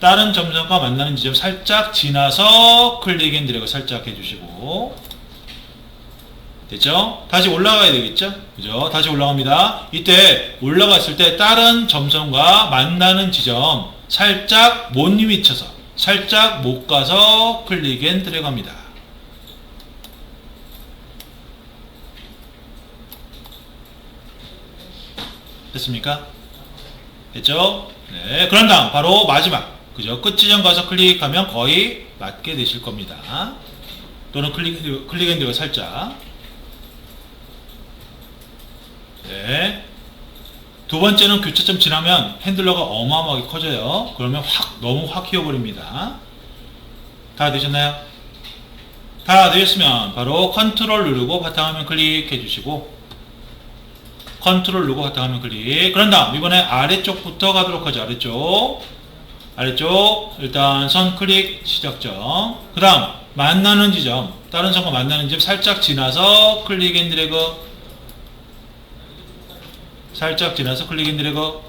다른 점선과 만나는 지점 살짝 지나서 클릭 앤 드래그 살짝 해주시고, 됐죠? 다시 올라가야 되겠죠? 그죠? 다시 올라갑니다. 이때 올라갔을 때 다른 점선과 만나는 지점 살짝 못 미쳐서, 살짝 못 가서 클릭 앤 드래그 합니다. 됐습니까? 됐죠? 네, 그런 다음 바로 마지막, 그죠? 끝 지점 가서 클릭하면 거의 맞게 되실 겁니다. 또는 클릭 앤 드래그 살짝. 네. 두 번째는 교차점 지나면 핸들러가 어마어마하게 커져요. 그러면 너무 확 휘어버립니다. 다 되셨나요? 다 되셨으면 바로 컨트롤 누르고 바탕화면 클릭해 주시고, 컨트롤 누르고 바탕화면 클릭. 그런 다음 이번에 아래쪽부터 가도록 하죠. 아래쪽 일단 선 클릭 시작점. 그 다음 만나는 지점, 다른 선과 만나는 지점 살짝 지나서 클릭 앤 드래그, 살짝 지나서 클릭 앤 드래그.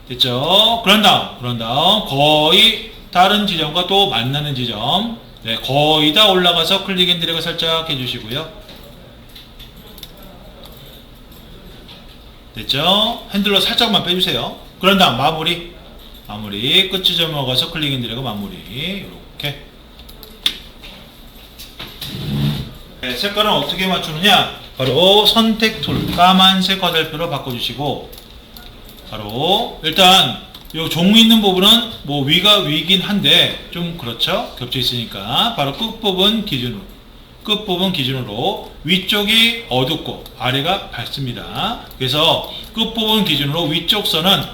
됐죠? 그런 다음 거의 다른 지점과 또 만나는 지점, 네, 거의 다 올라가서 클릭 앤 드래그 살짝 해주시고요. 됐죠? 핸들러 살짝만 빼주세요. 그런 다음 마무리 끝 지점에 가서 클릭 앤 드래그 마무리. 이렇게. 네, 색깔은 어떻게 맞추느냐? 바로 선택 툴, 까만색 화살표로 바꿔주시고, 바로 일단 요 종 있는 부분은 뭐 위가 위긴 한데 좀 그렇죠? 겹쳐 있으니까 바로 끝부분 기준으로 위쪽이 어둡고 아래가 밝습니다. 그래서 끝부분 기준으로 위쪽 선은,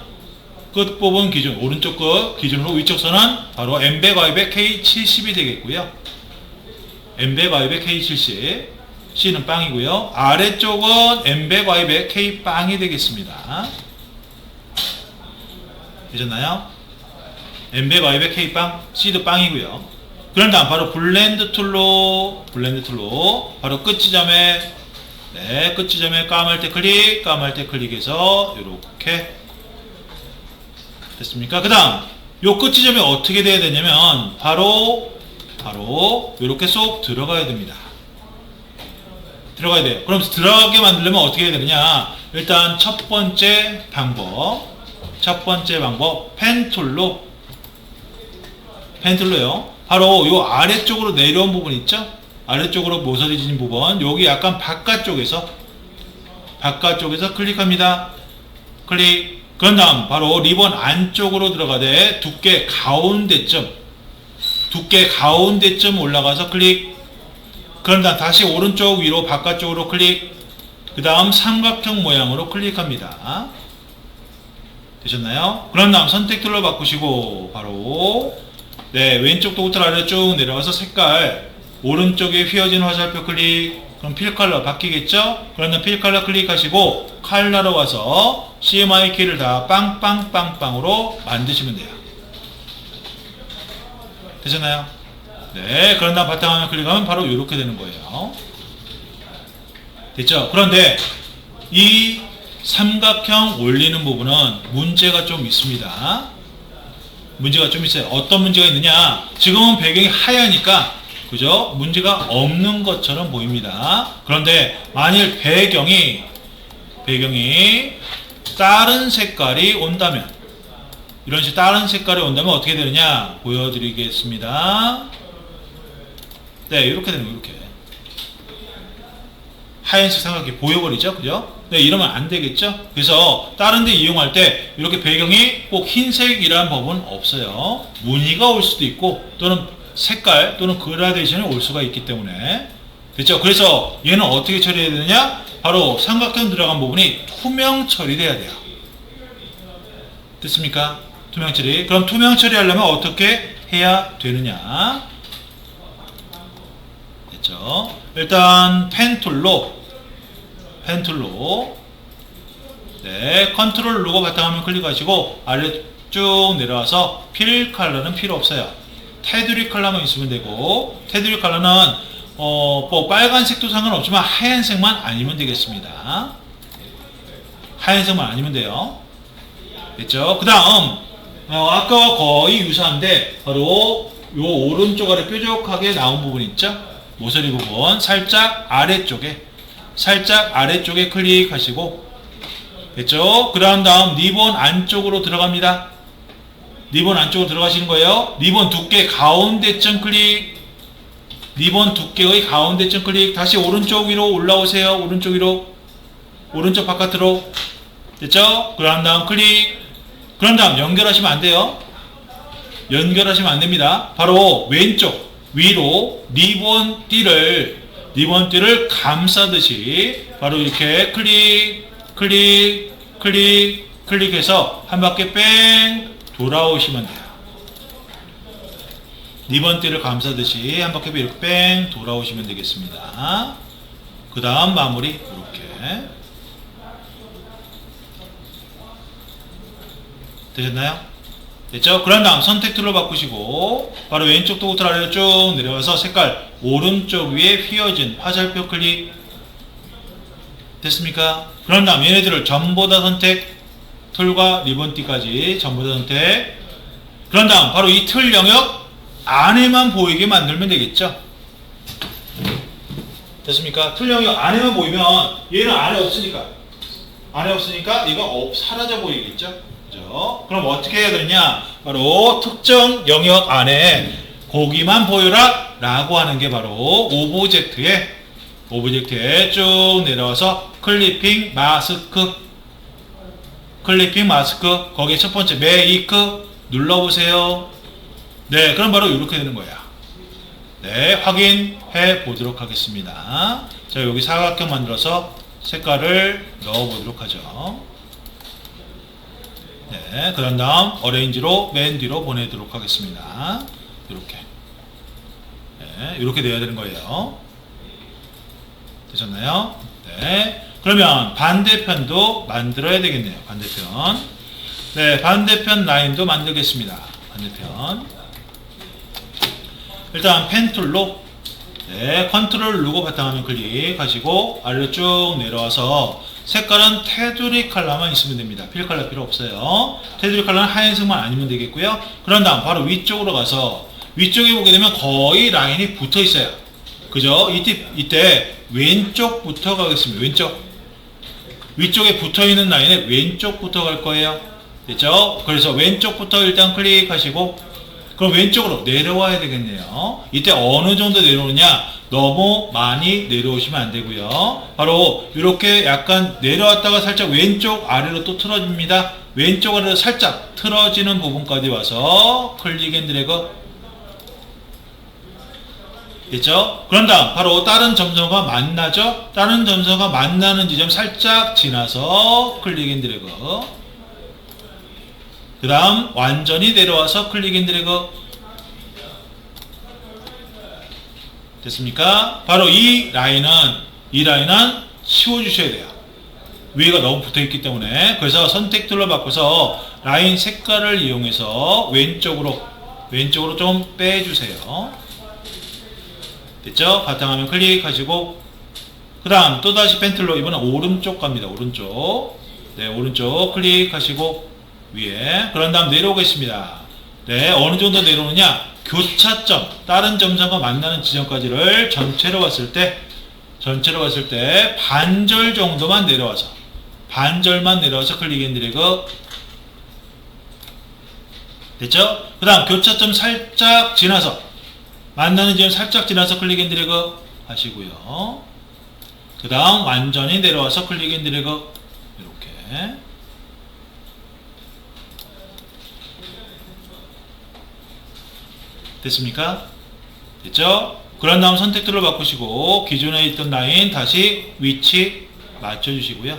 끝부분 기준 오른쪽 끝 기준으로 위쪽 선은 바로 엠베가입의 K70이 되겠고요. 엠베가입의 K70, C는 빵이고요. 아래쪽은 엠베가입의 K빵이 되겠습니다. 되셨나요? 엠베가입의 K빵, C도 빵이고요. 그런 다음 바로 블렌드 툴로 바로 끝 지점에, 네, 끝 지점에 까말 때 클릭해서 이렇게 됐습니까? 그 다음 요 끝 지점에 어떻게 돼야 되냐면 바로 이렇게 쏙 들어가야 됩니다. 들어가야 돼요. 그럼 들어가게 만들려면 어떻게 해야 되느냐? 일단 첫 번째 방법 펜툴로요. 바로 요 아래쪽으로 내려온 부분 있죠? 아래쪽으로 모서리진 부분, 여기 약간 바깥쪽에서 클릭합니다. 클릭. 그런 다음 바로 리본 안쪽으로 들어가되 두께 가운데쯤 올라가서 클릭. 그런 다음 다시 오른쪽 위로 바깥쪽으로 클릭. 그 다음 삼각형 모양으로 클릭합니다. 되셨나요? 그런 다음 선택 툴로 바꾸시고 바로, 네, 왼쪽 도구틀 아래로 쭉 내려와서 색깔 오른쪽에 휘어진 화살표 클릭. 그럼 필 컬러 바뀌겠죠? 그러면 필 컬러 클릭하시고 컬러로 와서 CMY 키를 다 빵빵빵빵으로 만드시면 돼요. 되셨나요? 네, 그런 다음 바탕화면 클릭하면 바로 이렇게 되는 거예요. 됐죠? 그런데 이 삼각형 올리는 부분은 문제가 좀 있습니다. 문제가 좀 있어요. 어떤 문제가 있느냐? 지금은 배경이 하얘니까, 그죠? 문제가 없는 것처럼 보입니다. 그런데 만일 배경이 다른 색깔이 온다면, 이런 식으로 다른 색깔이 온다면 어떻게 되느냐? 보여드리겠습니다. 네, 이렇게 되는 거예요. 이렇게 하얀색 삼각형이 보여버리죠, 그죠? 네, 이러면 안 되겠죠? 그래서 다른 데 이용할 때 이렇게 배경이 꼭 흰색이라는 법은 없어요. 무늬가 올 수도 있고 또는 색깔 또는 그라데이션이 올 수가 있기 때문에 됐죠? 그래서 얘는 어떻게 처리해야 되느냐? 바로 삼각형 들어간 부분이 투명 처리돼야 돼요. 됐습니까? 투명 처리. 그럼 투명 처리하려면 어떻게 해야 되느냐? 됐죠? 일단 펜툴로 네, 컨트롤 누르고 바탕화면 클릭하시고 아래 쭉 내려와서 필 컬러는 필요 없어요. 테두리 컬러만 있으면 되고, 테두리 컬러는 뭐 빨간색도 상관없지만 하얀색만 아니면 되겠습니다. 하얀색만 아니면 돼요. 됐죠? 그 다음 아까와 거의 유사한데 바로 요 오른쪽 아래 뾰족하게 나온 부분 있죠? 모서리 부분 살짝 아래쪽에 클릭하시고, 됐죠? 그 다음 리본 안쪽으로 들어갑니다. 리본 안쪽으로 들어가시는 거예요. 리본 두께 가운데쯤 클릭, 리본 두께의 가운데쯤 클릭. 다시 오른쪽 위로 올라오세요. 오른쪽 위로, 오른쪽 바깥으로. 됐죠? 그런 다음 클릭. 그런 다음 연결하시면 안 돼요. 연결하시면 안 됩니다. 바로 왼쪽 위로 리본 띠를 감싸듯이 바로 이렇게 클릭해서 한 바퀴 뺑 돌아오시면 돼요. 리본 띠를 감싸듯이 한 바퀴 이렇게 뺑 돌아오시면 되겠습니다. 그 다음 마무리 이렇게 되셨나요? 됐죠? 그런 다음 선택 툴로 바꾸시고 바로 왼쪽 도구틀 아래로 쭉 내려와서 색깔 오른쪽 위에 휘어진 화살표 클릭. 됐습니까? 그런 다음 얘네들을 전부 다 선택, 툴과 리본띠까지 전부 다 선택. 그런 다음 바로 이 틀 영역 안에만 보이게 만들면 되겠죠? 됐습니까? 틀 영역 안에만 보이면 얘는 안에 없으니까 얘가 사라져 보이겠죠? 그죠? 그럼 어떻게 해야 되느냐? 바로 특정 영역 안에 고기만 보여라 라고 하는 게 바로 오브젝트에 쭉 내려와서 클리핑 마스크, 거기에 첫 번째 메이크 눌러보세요. 네, 그럼 바로 이렇게 되는 거예요. 네, 확인해 보도록 하겠습니다. 자, 여기 사각형 만들어서 색깔을 넣어 보도록 하죠. 네, 그런 다음 어레인지로 맨 뒤로 보내도록 하겠습니다. 이렇게. 네, 이렇게 돼야 되는 거예요. 되셨나요? 네. 그러면 반대편도 만들어야 되겠네요. 반대편. 네, 반대편 라인도 만들겠습니다. 반대편. 일단 펜 툴로 네, 컨트롤 누르고 바탕화면 클릭하시고 아래로 쭉 내려와서 색깔은 테두리 컬러만 있으면 됩니다. 필 컬러 필요 없어요. 테두리 컬러는 하얀색만 아니면 되겠고요. 그런 다음 바로 위쪽으로 가서 위쪽에 보게 되면 거의 라인이 붙어 있어요. 그죠? 이때 왼쪽부터 가겠습니다. 위쪽에 붙어 있는 라인에 왼쪽부터 갈 거예요. 됐죠? 그래서 왼쪽부터 일단 클릭하시고 그럼 왼쪽으로 내려와야 되겠네요. 이때 어느 정도 내려오느냐? 너무 많이 내려오시면 안 되고요. 바로 이렇게 약간 내려왔다가 살짝 왼쪽 아래로 또 틀어집니다. 왼쪽 아래로 살짝 틀어지는 부분까지 와서 클릭 앤 드래그. 됐죠? 그런 다음 바로 다른 점선과 만나죠? 다른 점선과 만나는 지점 살짝 지나서 클릭 앤 드래그. 그 다음 완전히 내려와서 클릭 앤 드래그. 됐습니까? 바로 이 라인은 치워주셔야 돼요. 위에가 너무 붙어있기 때문에. 그래서 선택 툴로 바꿔서 라인 색깔을 이용해서 왼쪽으로 좀 빼주세요. 됐죠? 바탕화면 클릭하시고 그 다음 또다시 펜 툴로 이번엔 오른쪽 갑니다. 오른쪽. 네, 오른쪽 클릭하시고 위에. 그런 다음 내려오겠습니다. 네, 어느 정도 내려오느냐? 교차점, 다른 점선과 만나는 지점까지를 전체로 봤을 때 반절 정도만 내려와서 클릭 앤 드래그. 됐죠? 그 다음 교차점 살짝 지나서 만나는 지점 살짝 지나서 클릭 앤 드래그 하시고요. 그 다음 완전히 내려와서 클릭 앤 드래그. 이렇게. 됐습니까? 됐죠? 그런 다음 선택들을 바꾸시고 기존에 있던 라인 다시 위치 맞춰주시고요.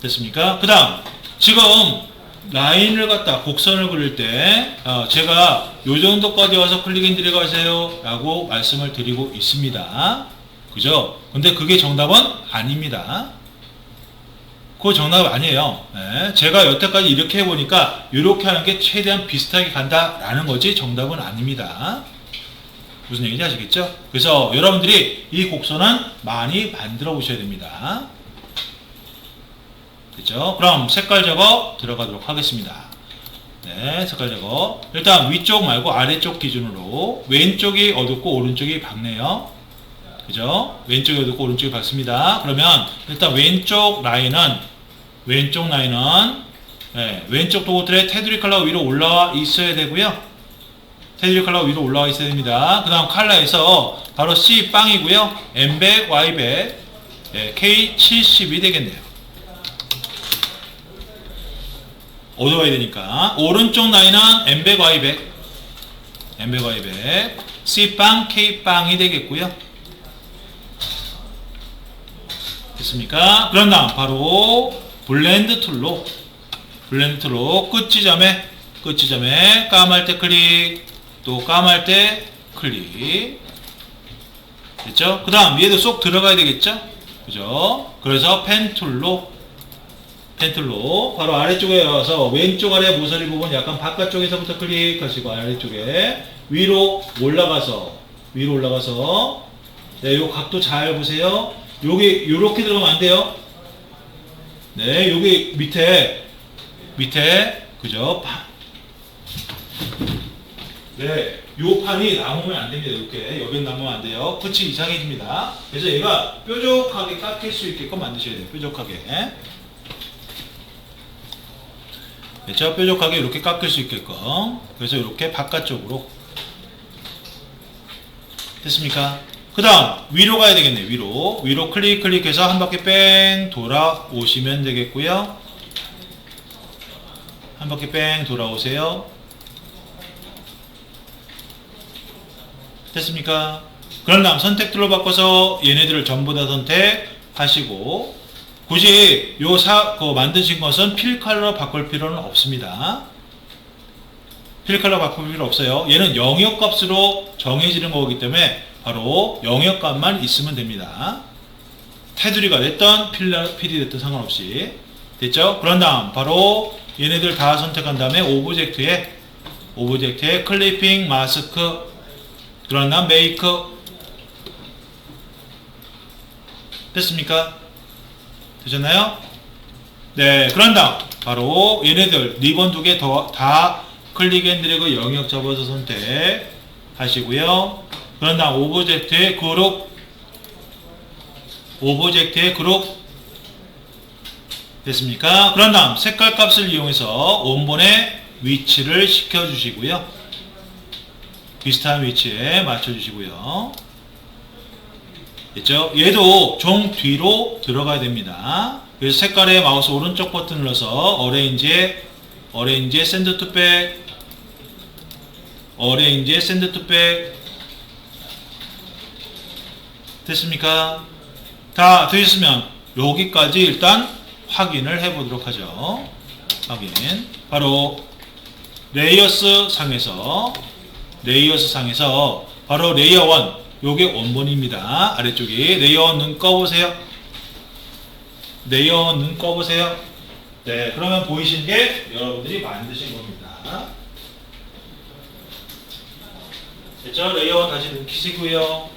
됐습니까? 그 다음 지금 라인을 갖다 곡선을 그릴 때 제가 요 정도까지 와서 클릭 앤 드래그 하세요 라고 말씀을 드리고 있습니다. 그죠? 근데 그게 정답은 아닙니다. 그거 정답 아니에요. 네, 제가 여태까지 이렇게 해보니까 이렇게 하는 게 최대한 비슷하게 간다라는 거지 정답은 아닙니다. 무슨 얘기인지 아시겠죠? 그래서 여러분들이 이 곡선은 많이 만들어 보셔야 됩니다. 그죠? 그럼 색깔 작업 들어가도록 하겠습니다. 네, 색깔 작업. 일단 위쪽 말고 아래쪽 기준으로 왼쪽이 어둡고 오른쪽이 밝네요. 그죠? 왼쪽이 어둡고 오른쪽이 밝습니다. 그러면 일단 왼쪽 라인은 네, 왼쪽 도구틀에 테두리 컬러 위로 올라와 있어야 되고요. 테두리 컬러 위로 올라와 있어야 됩니다. 그 다음 컬러에서 바로 C 빵이고요. M백, Y백, 네, K70이 되겠네요. 어두워야 되니까 오른쪽 라인은 M백, Y백, C빵, K빵이 되겠고요. 됐습니까? 그런 다음 바로 블렌드 툴로 끝지점에 까말 때 클릭, 또 까말 때 클릭. 됐죠? 그 다음 얘도 쏙 들어가야 되겠죠? 그죠? 그래서 펜 툴로 바로 아래쪽에 와서 왼쪽 아래 모서리 부분 약간 바깥쪽에서부터 클릭하시고 아래쪽에 위로 올라가서 네, 요 각도 잘 보세요. 요게 요렇게 들어가면 안 돼요. 네, 요게 밑에 그죠? 네, 요 판이 남으면 안 됩니다. 이렇게 여기 남으면 안 돼요. 끝이 이상해집니다. 그래서 얘가 뾰족하게 깎일 수 있게끔 만드셔야 돼요. 뾰족하게. 그렇죠? 뾰족하게 이렇게 깎일 수 있게끔. 그래서 이렇게 바깥쪽으로. 됐습니까? 그 다음 위로 가야 되겠네요. 위로 클릭해서 한 바퀴 뺑 돌아오시면 되겠고요. 한 바퀴 뺑 돌아오세요. 됐습니까? 그런 다음 선택들로 바꿔서 얘네들을 전부 다 선택하시고 굳이 만드신 것은 필 컬러 바꿀 필요는 없습니다. 필 컬러 바꿀 필요 없어요. 얘는 영역 값으로 정해지는 거기 때문에 바로 영역값만 있으면 됩니다. 테두리가 됐던 필이 됐던 상관없이. 됐죠? 그런 다음 바로 얘네들 다 선택한 다음에 오브젝트에 클리핑 마스크, 그런 다음 메이크. 됐습니까? 되셨나요? 네, 그런 다음 바로 얘네들 리본 2개 다 클릭 앤 드래그 영역 접어서 선택하시고요. 그런 다음 오브젝트의 그룹 됐습니까? 그런 다음 색깔 값을 이용해서 원본의 위치를 시켜주시고요. 비슷한 위치에 맞춰주시고요. 됐죠? 얘도 좀 뒤로 들어가야 됩니다. 그래서 색깔의 마우스 오른쪽 버튼 눌러서 어레인지에 샌드 투 백, 됐습니까? 다 되셨으면 여기까지 일단 확인을 해 보도록 하죠. 확인. 바로 레이어스 상에서 바로 레이어 1, 요게 원본입니다. 아래쪽이 레이어 눈 꺼보세요. 네, 그러면 보이시는 게 여러분들이 만드신 겁니다. 됐죠? 레이어 1 다시 눈 키시고요.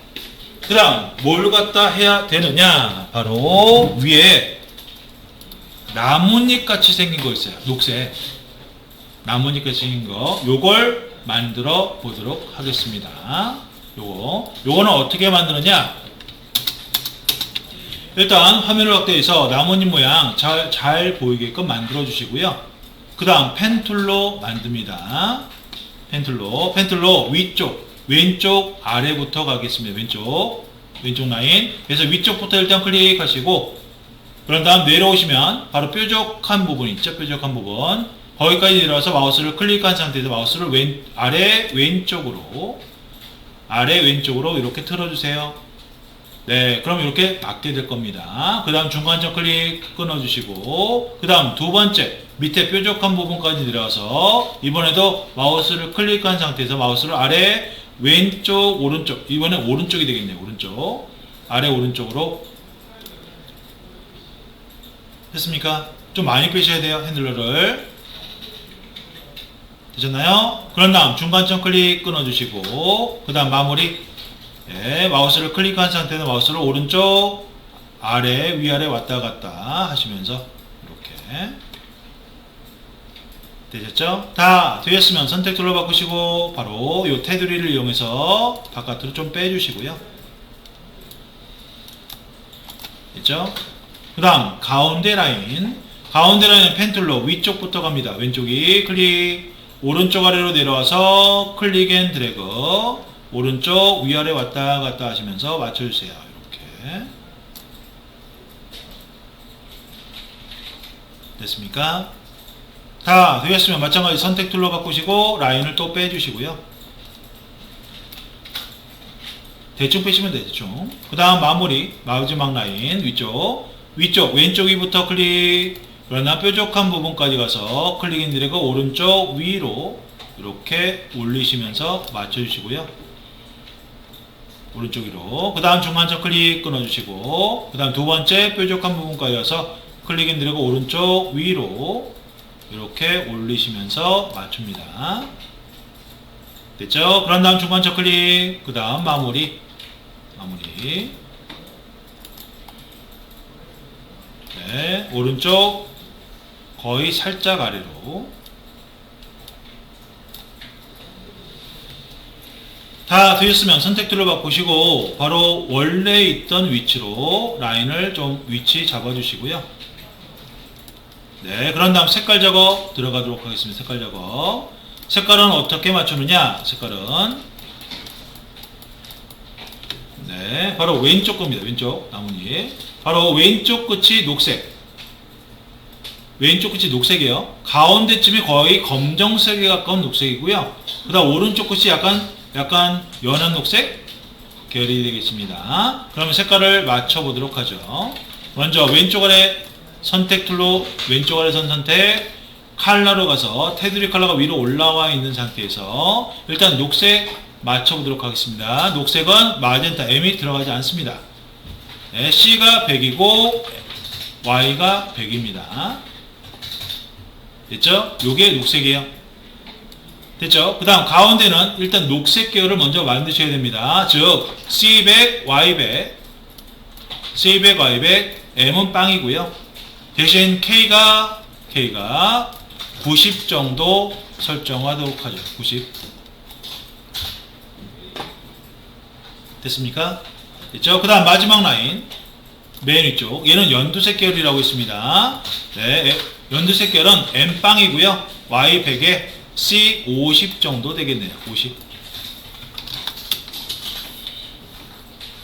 그 다음 뭘 갖다 해야 되느냐, 바로 위에 나뭇잎 같이 생긴 거 있어요. 녹색 나뭇잎 같이 생긴 거, 요걸 만들어 보도록 하겠습니다. 요거는 어떻게 만드느냐, 일단 화면을 확대해서 나뭇잎 모양 잘 보이게끔 만들어 주시고요. 그 다음 펜 툴로 만듭니다. 펜 툴로 왼쪽 아래부터 가겠습니다. 왼쪽 라인. 그래서 위쪽부터 일단 클릭하시고, 그런 다음 내려오시면 바로 뾰족한 부분 있죠? 뾰족한 부분. 거기까지 내려와서 마우스를 클릭한 상태에서 마우스를 아래 왼쪽으로 이렇게 틀어주세요. 네, 그럼 이렇게 맞게 될 겁니다. 그 다음 중간점 클릭 끊어주시고, 그 다음 두 번째 밑에 뾰족한 부분까지 내려와서 이번에도 마우스를 클릭한 상태에서 마우스를 아래 왼쪽 오른쪽, 이번엔 오른쪽이 되겠네요. 오른쪽, 아래 오른쪽으로 됐습니까? 좀 많이 빼셔야 돼요. 핸들러를. 되셨나요? 그런 다음 중간점 클릭 끊어주시고, 그 다음 마무리. 네, 마우스를 클릭한 상태에서 마우스를 오른쪽, 아래, 위아래 왔다 갔다 하시면서 이렇게 되셨죠? 다 되셨으면 선택 툴로 바꾸시고 바로 이 테두리를 이용해서 바깥으로 좀 빼주시고요. 됐죠? 그 다음 가운데 라인은 펜 툴로 위쪽부터 갑니다. 왼쪽이 클릭, 오른쪽 아래로 내려와서 클릭 앤 드래그, 오른쪽 위아래 왔다 갔다 하시면서 맞춰주세요. 이렇게 됐습니까? 다 되셨으면 마찬가지 선택 툴로 바꾸시고 라인을 또 빼주시고요. 대충 빼시면 돼요. 대충. 그 다음 마무리 마지막 라인 위쪽 왼쪽 위부터 클릭, 그러나 뾰족한 부분까지 가서 클릭 앤 드래그 오른쪽 위로 이렇게 올리시면서 맞춰주시고요. 오른쪽 위로. 그 다음 중간점 클릭 끊어주시고, 그 다음 두 번째 뾰족한 부분까지 가서 클릭 앤 드래그 오른쪽 위로 이렇게 올리시면서 맞춥니다. 됐죠? 그런 다음 중간점 클릭, 그 다음 마무리. 네, 오른쪽 거의 살짝 아래로. 다 되셨으면 선택 툴을 바꾸시고 바로 원래 있던 위치로 라인을 좀 위치 잡아주시고요. 네, 그런 다음 색깔 작업 들어가도록 하겠습니다. 색깔 작업. 색깔은 어떻게 맞추느냐? 색깔은 네, 바로 왼쪽 겁니다. 왼쪽 나뭇잎. 바로 왼쪽 끝이 녹색. 왼쪽 끝이 녹색이에요. 가운데쯤이 거의 검정색에 가까운 녹색이고요. 그 다음 오른쪽 끝이 약간 연한 녹색 계열이 되겠습니다. 그러면 색깔을 맞춰 보도록 하죠. 먼저 왼쪽 아래 선택 툴로 왼쪽 아래 선택, 컬러로 가서 테두리 컬러가 위로 올라와 있는 상태에서 일단 녹색 맞춰 보도록 하겠습니다. 녹색은 마젠타 M이 들어가지 않습니다. 네, C가 100이고 Y가 100입니다. 됐죠? 요게 녹색이에요. 됐죠? 그 다음 가운데는 일단 녹색 계열을 먼저 만드셔야 됩니다. 즉 C100, Y100, C100, Y100, M은 빵이고요. 대신 K가 90 정도 설정하도록 하죠. 90. 됐습니까? 됐죠? 그 다음 마지막 라인 맨 위쪽, 얘는 연두색 계열이라고 있습니다. 네, 연두색 계열은 M빵이고요. Y100에 C50 정도 되겠네요. 50.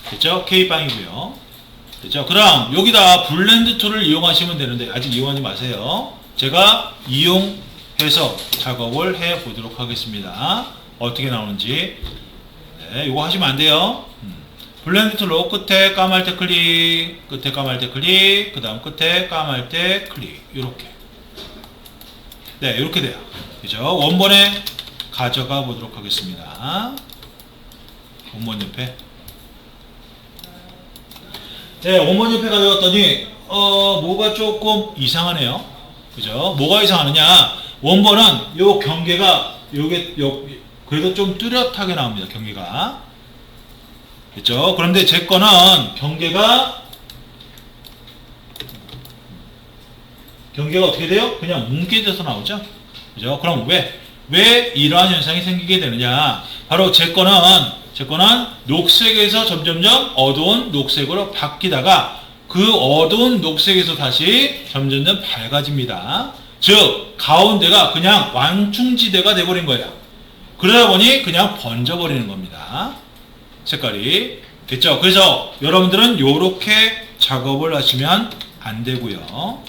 됐죠? K빵이고요. 됐죠? 그럼 여기다 블렌드 툴을 이용하시면 되는데 아직 이용하지 마세요. 제가 이용해서 작업을 해 보도록 하겠습니다. 어떻게 나오는지. 네, 이거 하시면 안 돼요. 블렌드 툴로 끝에 까말 때 클릭, 그 다음 끝에 까말 때 클릭. 요렇게. 네, 이렇게 돼요. 그죠? 원본에 가져가 보도록 하겠습니다. 원본 옆에. 네, 원본 옆에 가져갔더니 뭐가 조금 이상하네요. 그죠? 뭐가 이상하느냐? 원본은 요 경계가 그래도 좀 뚜렷하게 나옵니다. 경계가. 그죠? 그런데 제 거는 경계가 어떻게 돼요? 그냥 뭉개져서 나오죠? 그죠? 그럼 왜 이러한 현상이 생기게 되느냐? 바로 제 거는 녹색에서 점점점 어두운 녹색으로 바뀌다가 그 어두운 녹색에서 다시 점점점 밝아집니다. 즉, 가운데가 그냥 완충지대가 돼버린 거예요. 그러다 보니 그냥 번져버리는 겁니다. 색깔이. 됐죠? 그래서 여러분들은 이렇게 작업을 하시면 안 되고요.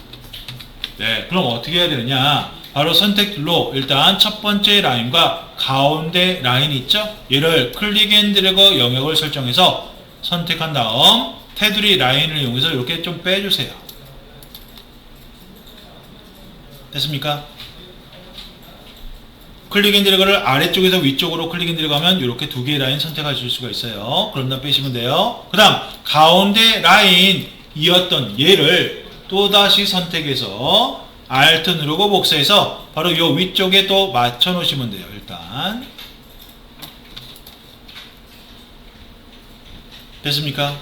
네, 그럼 어떻게 해야 되느냐? 바로 선택툴로 일단 첫 번째 라인과 가운데 라인 있죠? 얘를 클릭 앤 드래그 영역을 설정해서 선택한 다음 테두리 라인을 이용해서 이렇게 좀 빼주세요. 됐습니까? 클릭 앤 드래그를 아래쪽에서 위쪽으로 클릭 앤 드래그 하면 이렇게 두 개의 라인 선택하실 수가 있어요. 그럼 다음 빼시면 돼요. 그 다음 가운데 라인이었던 얘를 또다시 선택해서 Alt 누르고 복사해서 바로 이 위쪽에 또 맞춰 놓으시면 돼요. 일단 됐습니까?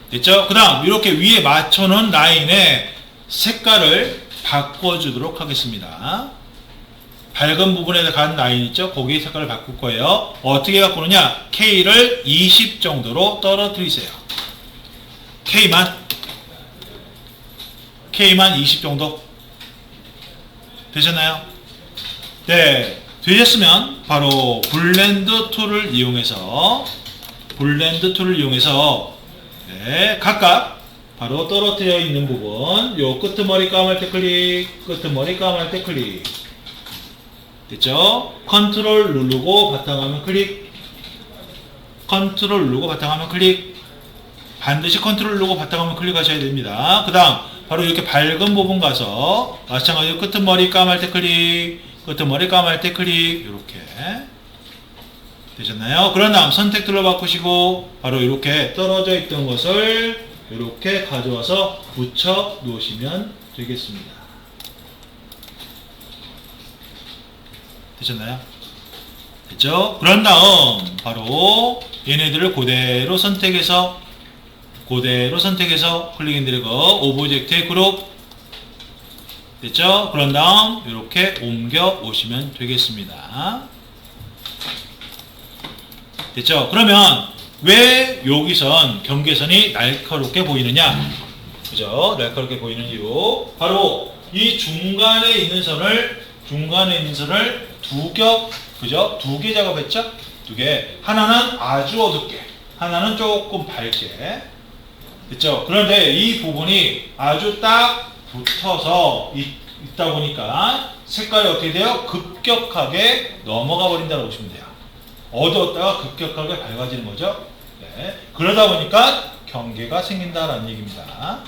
됐죠? 그 다음 이렇게 위에 맞춰 놓은 라인의 색깔을 바꿔주도록 하겠습니다. 밝은 부분에 간 라인 있죠? 거기 색깔을 바꿀 거예요. 어떻게 바꾸느냐? K를 20 정도로 떨어뜨리세요. K만 20 정도 되셨나요? 네, 되셨으면 바로 블렌드 툴을 이용해서 네, 각각 바로 떨어뜨려 있는 부분 요 끄트머리 감을 때 클릭, 끄트머리 감을 때 클릭 됐죠? 컨트롤 누르고 바탕화면 클릭, 컨트롤 누르고 바탕화면 클릭, 반드시 컨트롤 누르고 바탕화면 클릭하셔야 됩니다. 그 다음 바로 이렇게 밝은 부분 가서 마찬가지로 끄트머리 감을 때 클릭, 끄트머리 감을 때 클릭 이렇게 되셨나요? 그런 다음 선택툴로 바꾸시고 바로 이렇게 떨어져 있던 것을 이렇게 가져와서 붙여 놓으시면 되겠습니다. 되셨나요? 됐죠? 그런 다음 바로 얘네들을 그대로 선택해서 클릭 앤 드래그 오브젝트의 그룹 됐죠? 그런 다음 이렇게 옮겨 오시면 되겠습니다. 됐죠? 그러면 왜 여기선 경계선이 날카롭게 보이느냐? 그죠? 날카롭게 보이는 이유 바로 이 중간에 있는 선을 두 겹, 그죠? 두 개 작업했죠? 두 개. 하나는 아주 어둡게, 하나는 조금 밝게. 됐죠? 그런데 이 부분이 아주 딱 붙어서 있다 보니까 색깔이 어떻게 돼요? 급격하게 넘어가 버린다고 보시면 돼요. 어두웠다가 급격하게 밝아지는 거죠. 네. 그러다 보니까 경계가 생긴다라는 얘기입니다.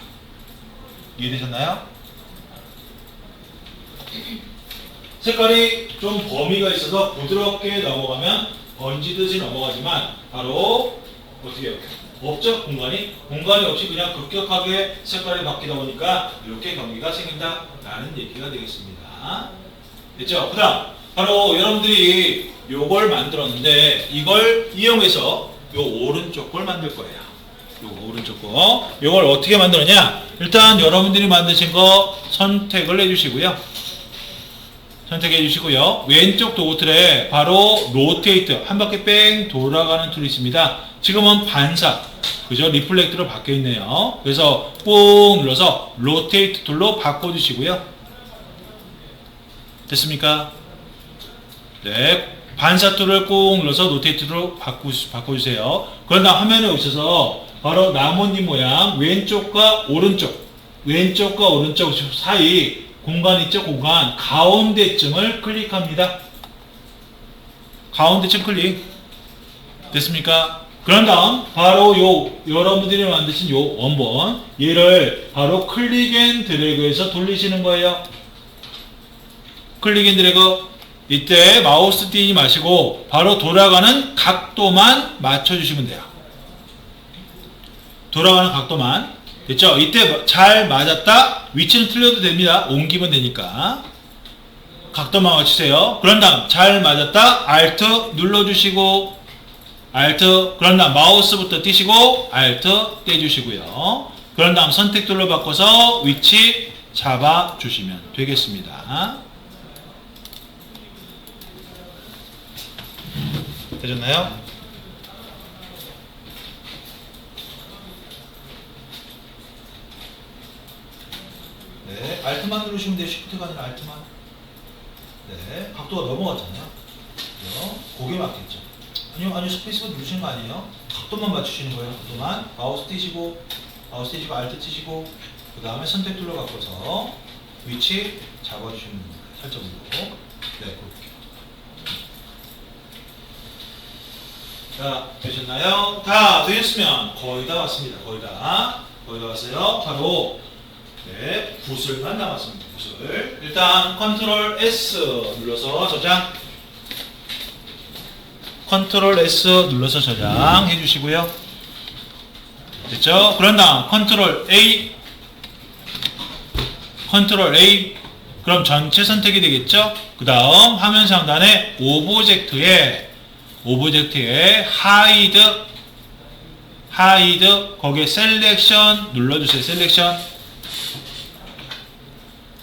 이해되셨나요? 색깔이 좀 범위가 있어서 부드럽게 넘어가면 번지듯이 넘어가지만 바로 어떻게 해요? 없죠? 공간이 없이 그냥 급격하게 색깔이 바뀌다 보니까 이렇게 경계가 생긴다라는 얘기가 되겠습니다. 됐죠? 그 다음 바로 여러분들이 요걸 만들었는데 이걸 이용해서 요 오른쪽 걸 만들 거예요. 요 오른쪽 거 요걸 어떻게 만들었냐? 일단 여러분들이 만드신 거 선택을 해주시고요. 왼쪽 도구틀에 바로 로테이트 한 바퀴 뺑 돌아가는 툴이 있습니다. 지금은 반사 그죠? 리플렉트로 바뀌어 있네요. 그래서 꾹 눌러서 로테이트 툴로 바꿔주시고요. 됐습니까? 네, 반사 툴을 꾹 눌러서 로테이트로 바꿔주세요. 그러다 화면에 오셔서 바로 나뭇잎 모양 왼쪽과 오른쪽 사이 공간 있죠? 공간 가운데쯤을 클릭합니다. 가운데쯤 클릭 됐습니까? 그런 다음 바로 여러분들이 만드신 요 원본 얘를 바로 클릭 앤 드래그해서 돌리시는 거예요. 클릭 앤 드래그 이때 마우스 띄지 마시고 바로 돌아가는 각도만 맞춰주시면 돼요. 돌아가는 각도만 됐죠? 이때 잘 맞았다 위치는 틀려도 됩니다. 옮기면 되니까 각도만 맞추세요. 그런 다음 잘 맞았다 Alt 눌러주시고 그런 다음 마우스부터 띄시고 Alt 떼주시고요. 그런 다음 선택 툴로 바꿔서 위치 잡아주시면 되겠습니다. 되셨나요? 네, Alt만 누르시면 돼요. Shift가 아니라 Alt만. 네, 각도가 넘어갔잖아요. 그죠? 거기에 맞겠죠. 아니요, 스페이스바 누르시는 거 아니에요. 각도만 맞추시는 거예요. 각도만. 마우스 띄시고, Alt 치시고, 그 다음에 선택 툴로 바꿔서 위치 잡아주시면 됩니다. 8점으로. 네, 그렇게. 자, 되셨나요? 다 되셨으면 거의 다 왔습니다. 거의 다 왔어요. 바로 네, 붓을만 남았습니다. 붓을. 일단 컨트롤 S 눌러서 저장. 컨트롤 S 눌러서 저장해 주시고요. 됐죠? 그런 다음 컨트롤 A. 컨트롤 A. 그럼 전체 선택이 되겠죠? 그 다음 화면 상단에 오브젝트에 하이드 거기에 셀렉션 눌러주세요. 셀렉션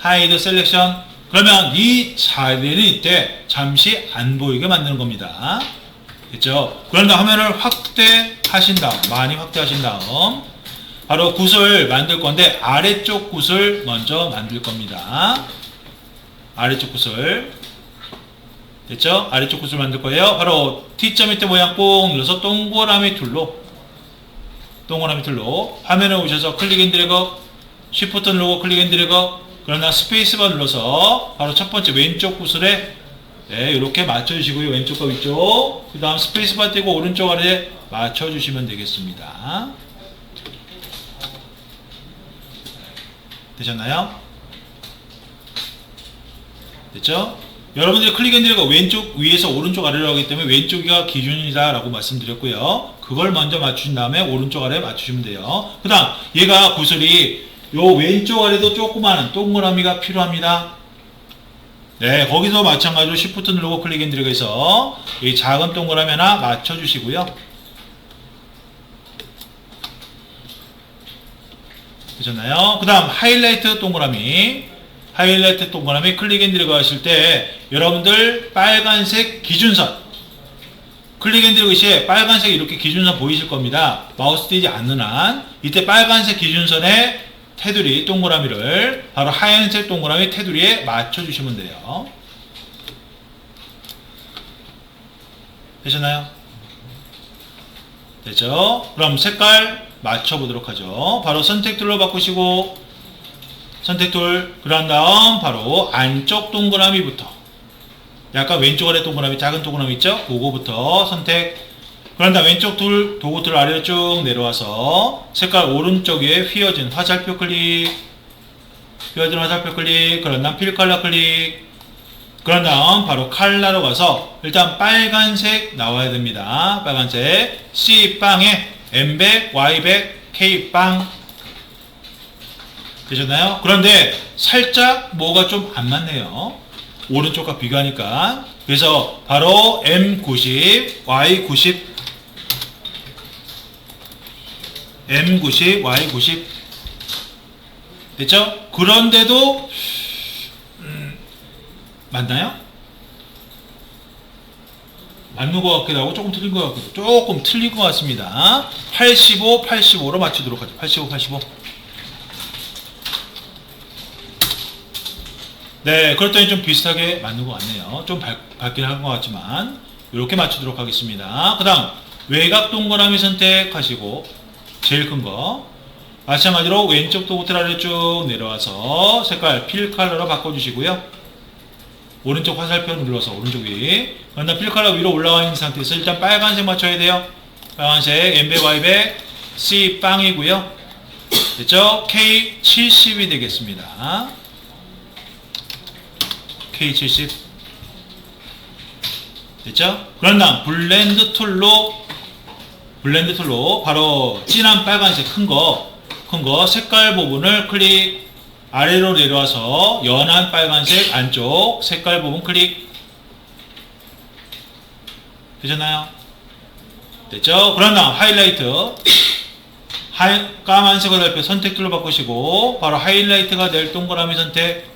하이드 셀렉션. 그러면 이 자리는 이때 잠시 안 보이게 만드는 겁니다. 됐죠? 그런데 화면을 확대하신 다음, 많이 확대하신 다음 바로 굿을 만들 건데 아래쪽 굿을 먼저 만들 겁니다. 아래쪽 굿을. 됐죠? 아래쪽 굿을 만들 거예요. 바로 T자 밑에 모양 꼭 눌러서 동그라미 툴로 화면에 오셔서 클릭 앤 드래그, 쉬프트 누르고 클릭 앤 드래그, 그러나 스페이스바 눌러서 바로 첫 번째 왼쪽 구슬에 네, 이렇게 맞춰주시고요. 왼쪽과 위쪽. 그 다음 스페이스바 떼고 오른쪽 아래에 맞춰주시면 되겠습니다. 되셨나요? 됐죠? 여러분들이 클릭 앤 드래그 왼쪽 위에서 오른쪽 아래로 하기 때문에 왼쪽이가 기준이다 라고 말씀드렸고요. 그걸 먼저 맞추신 다음에 오른쪽 아래에 맞추시면 돼요. 그 다음 얘가 구슬이 요 왼쪽 아래도 조그마한 동그라미가 필요합니다. 네, 거기서 마찬가지로 Shift 누르고 클릭 앤 드래그해서 이 작은 동그라미 하나 맞춰주시고요. 되셨나요? 그 다음 하이라이트 동그라미 클릭 앤 드래그 하실 때 여러분들 빨간색 기준선 클릭 앤 드래그 시에 빨간색 이렇게 기준선 보이실 겁니다. 마우스 띄지 않는 한 이때 빨간색 기준선에 테두리 동그라미를 바로 하얀색 동그라미 테두리에 맞춰주시면 돼요. 되셨나요? 되죠? 그럼 색깔 맞춰보도록 하죠. 바로 선택 툴로 바꾸시고 선택 툴, 그런 다음 바로 안쪽 동그라미부터 약간 왼쪽 아래 동그라미 작은 동그라미 있죠? 그거부터 선택. 그런 다음 왼쪽 도구 툴 아래로 쭉 내려와서 색깔 오른쪽 위에 휘어진 화살표 클릭, 그런 다음 필 컬러 클릭, 그런 다음 바로 컬러로 가서 일단 빨간색 나와야 됩니다. 빨간색 C빵에 M백, Y백, K빵. 되셨나요? 그런데 살짝 뭐가 좀 안 맞네요. 오른쪽과 비교하니까. 그래서 바로 M90, Y90, M90, Y90 됐죠? 그런데도 맞나요? 맞는 것 같기도 하고 조금 틀린 것 같기도 하고 조금 틀린 것 같습니다. 85, 85로 맞추도록 하죠. 85, 85. 네, 그랬더니 좀 비슷하게 맞는 것 같네요. 좀 밝긴 한 것 같지만 이렇게 맞추도록 하겠습니다. 그 다음 외곽 동그라미 선택하시고 제일 큰 거 마찬가지로 왼쪽 도구틀 아래로 쭉 내려와서 색깔 필 컬러로 바꿔주시고요. 오른쪽 화살표 눌러서 오른쪽 위. 그다음 필 컬러 위로 올라와 있는 상태에서 일단 빨간색 맞춰야 돼요. 빨간색 M백 Y백 C 빵이고요. 됐죠? K70이 되겠습니다. K70 됐죠? 그런 다음 블렌드 툴로 바로 진한 빨간색 큰 거 색깔 부분을 클릭, 아래로 내려와서 연한 빨간색 안쪽 색깔 부분 클릭. 되셨나요? 됐죠? 그런 다음 하이라이트 까만색 화살표 선택 툴로 바꾸시고 바로 하이라이트가 될 동그라미 선택.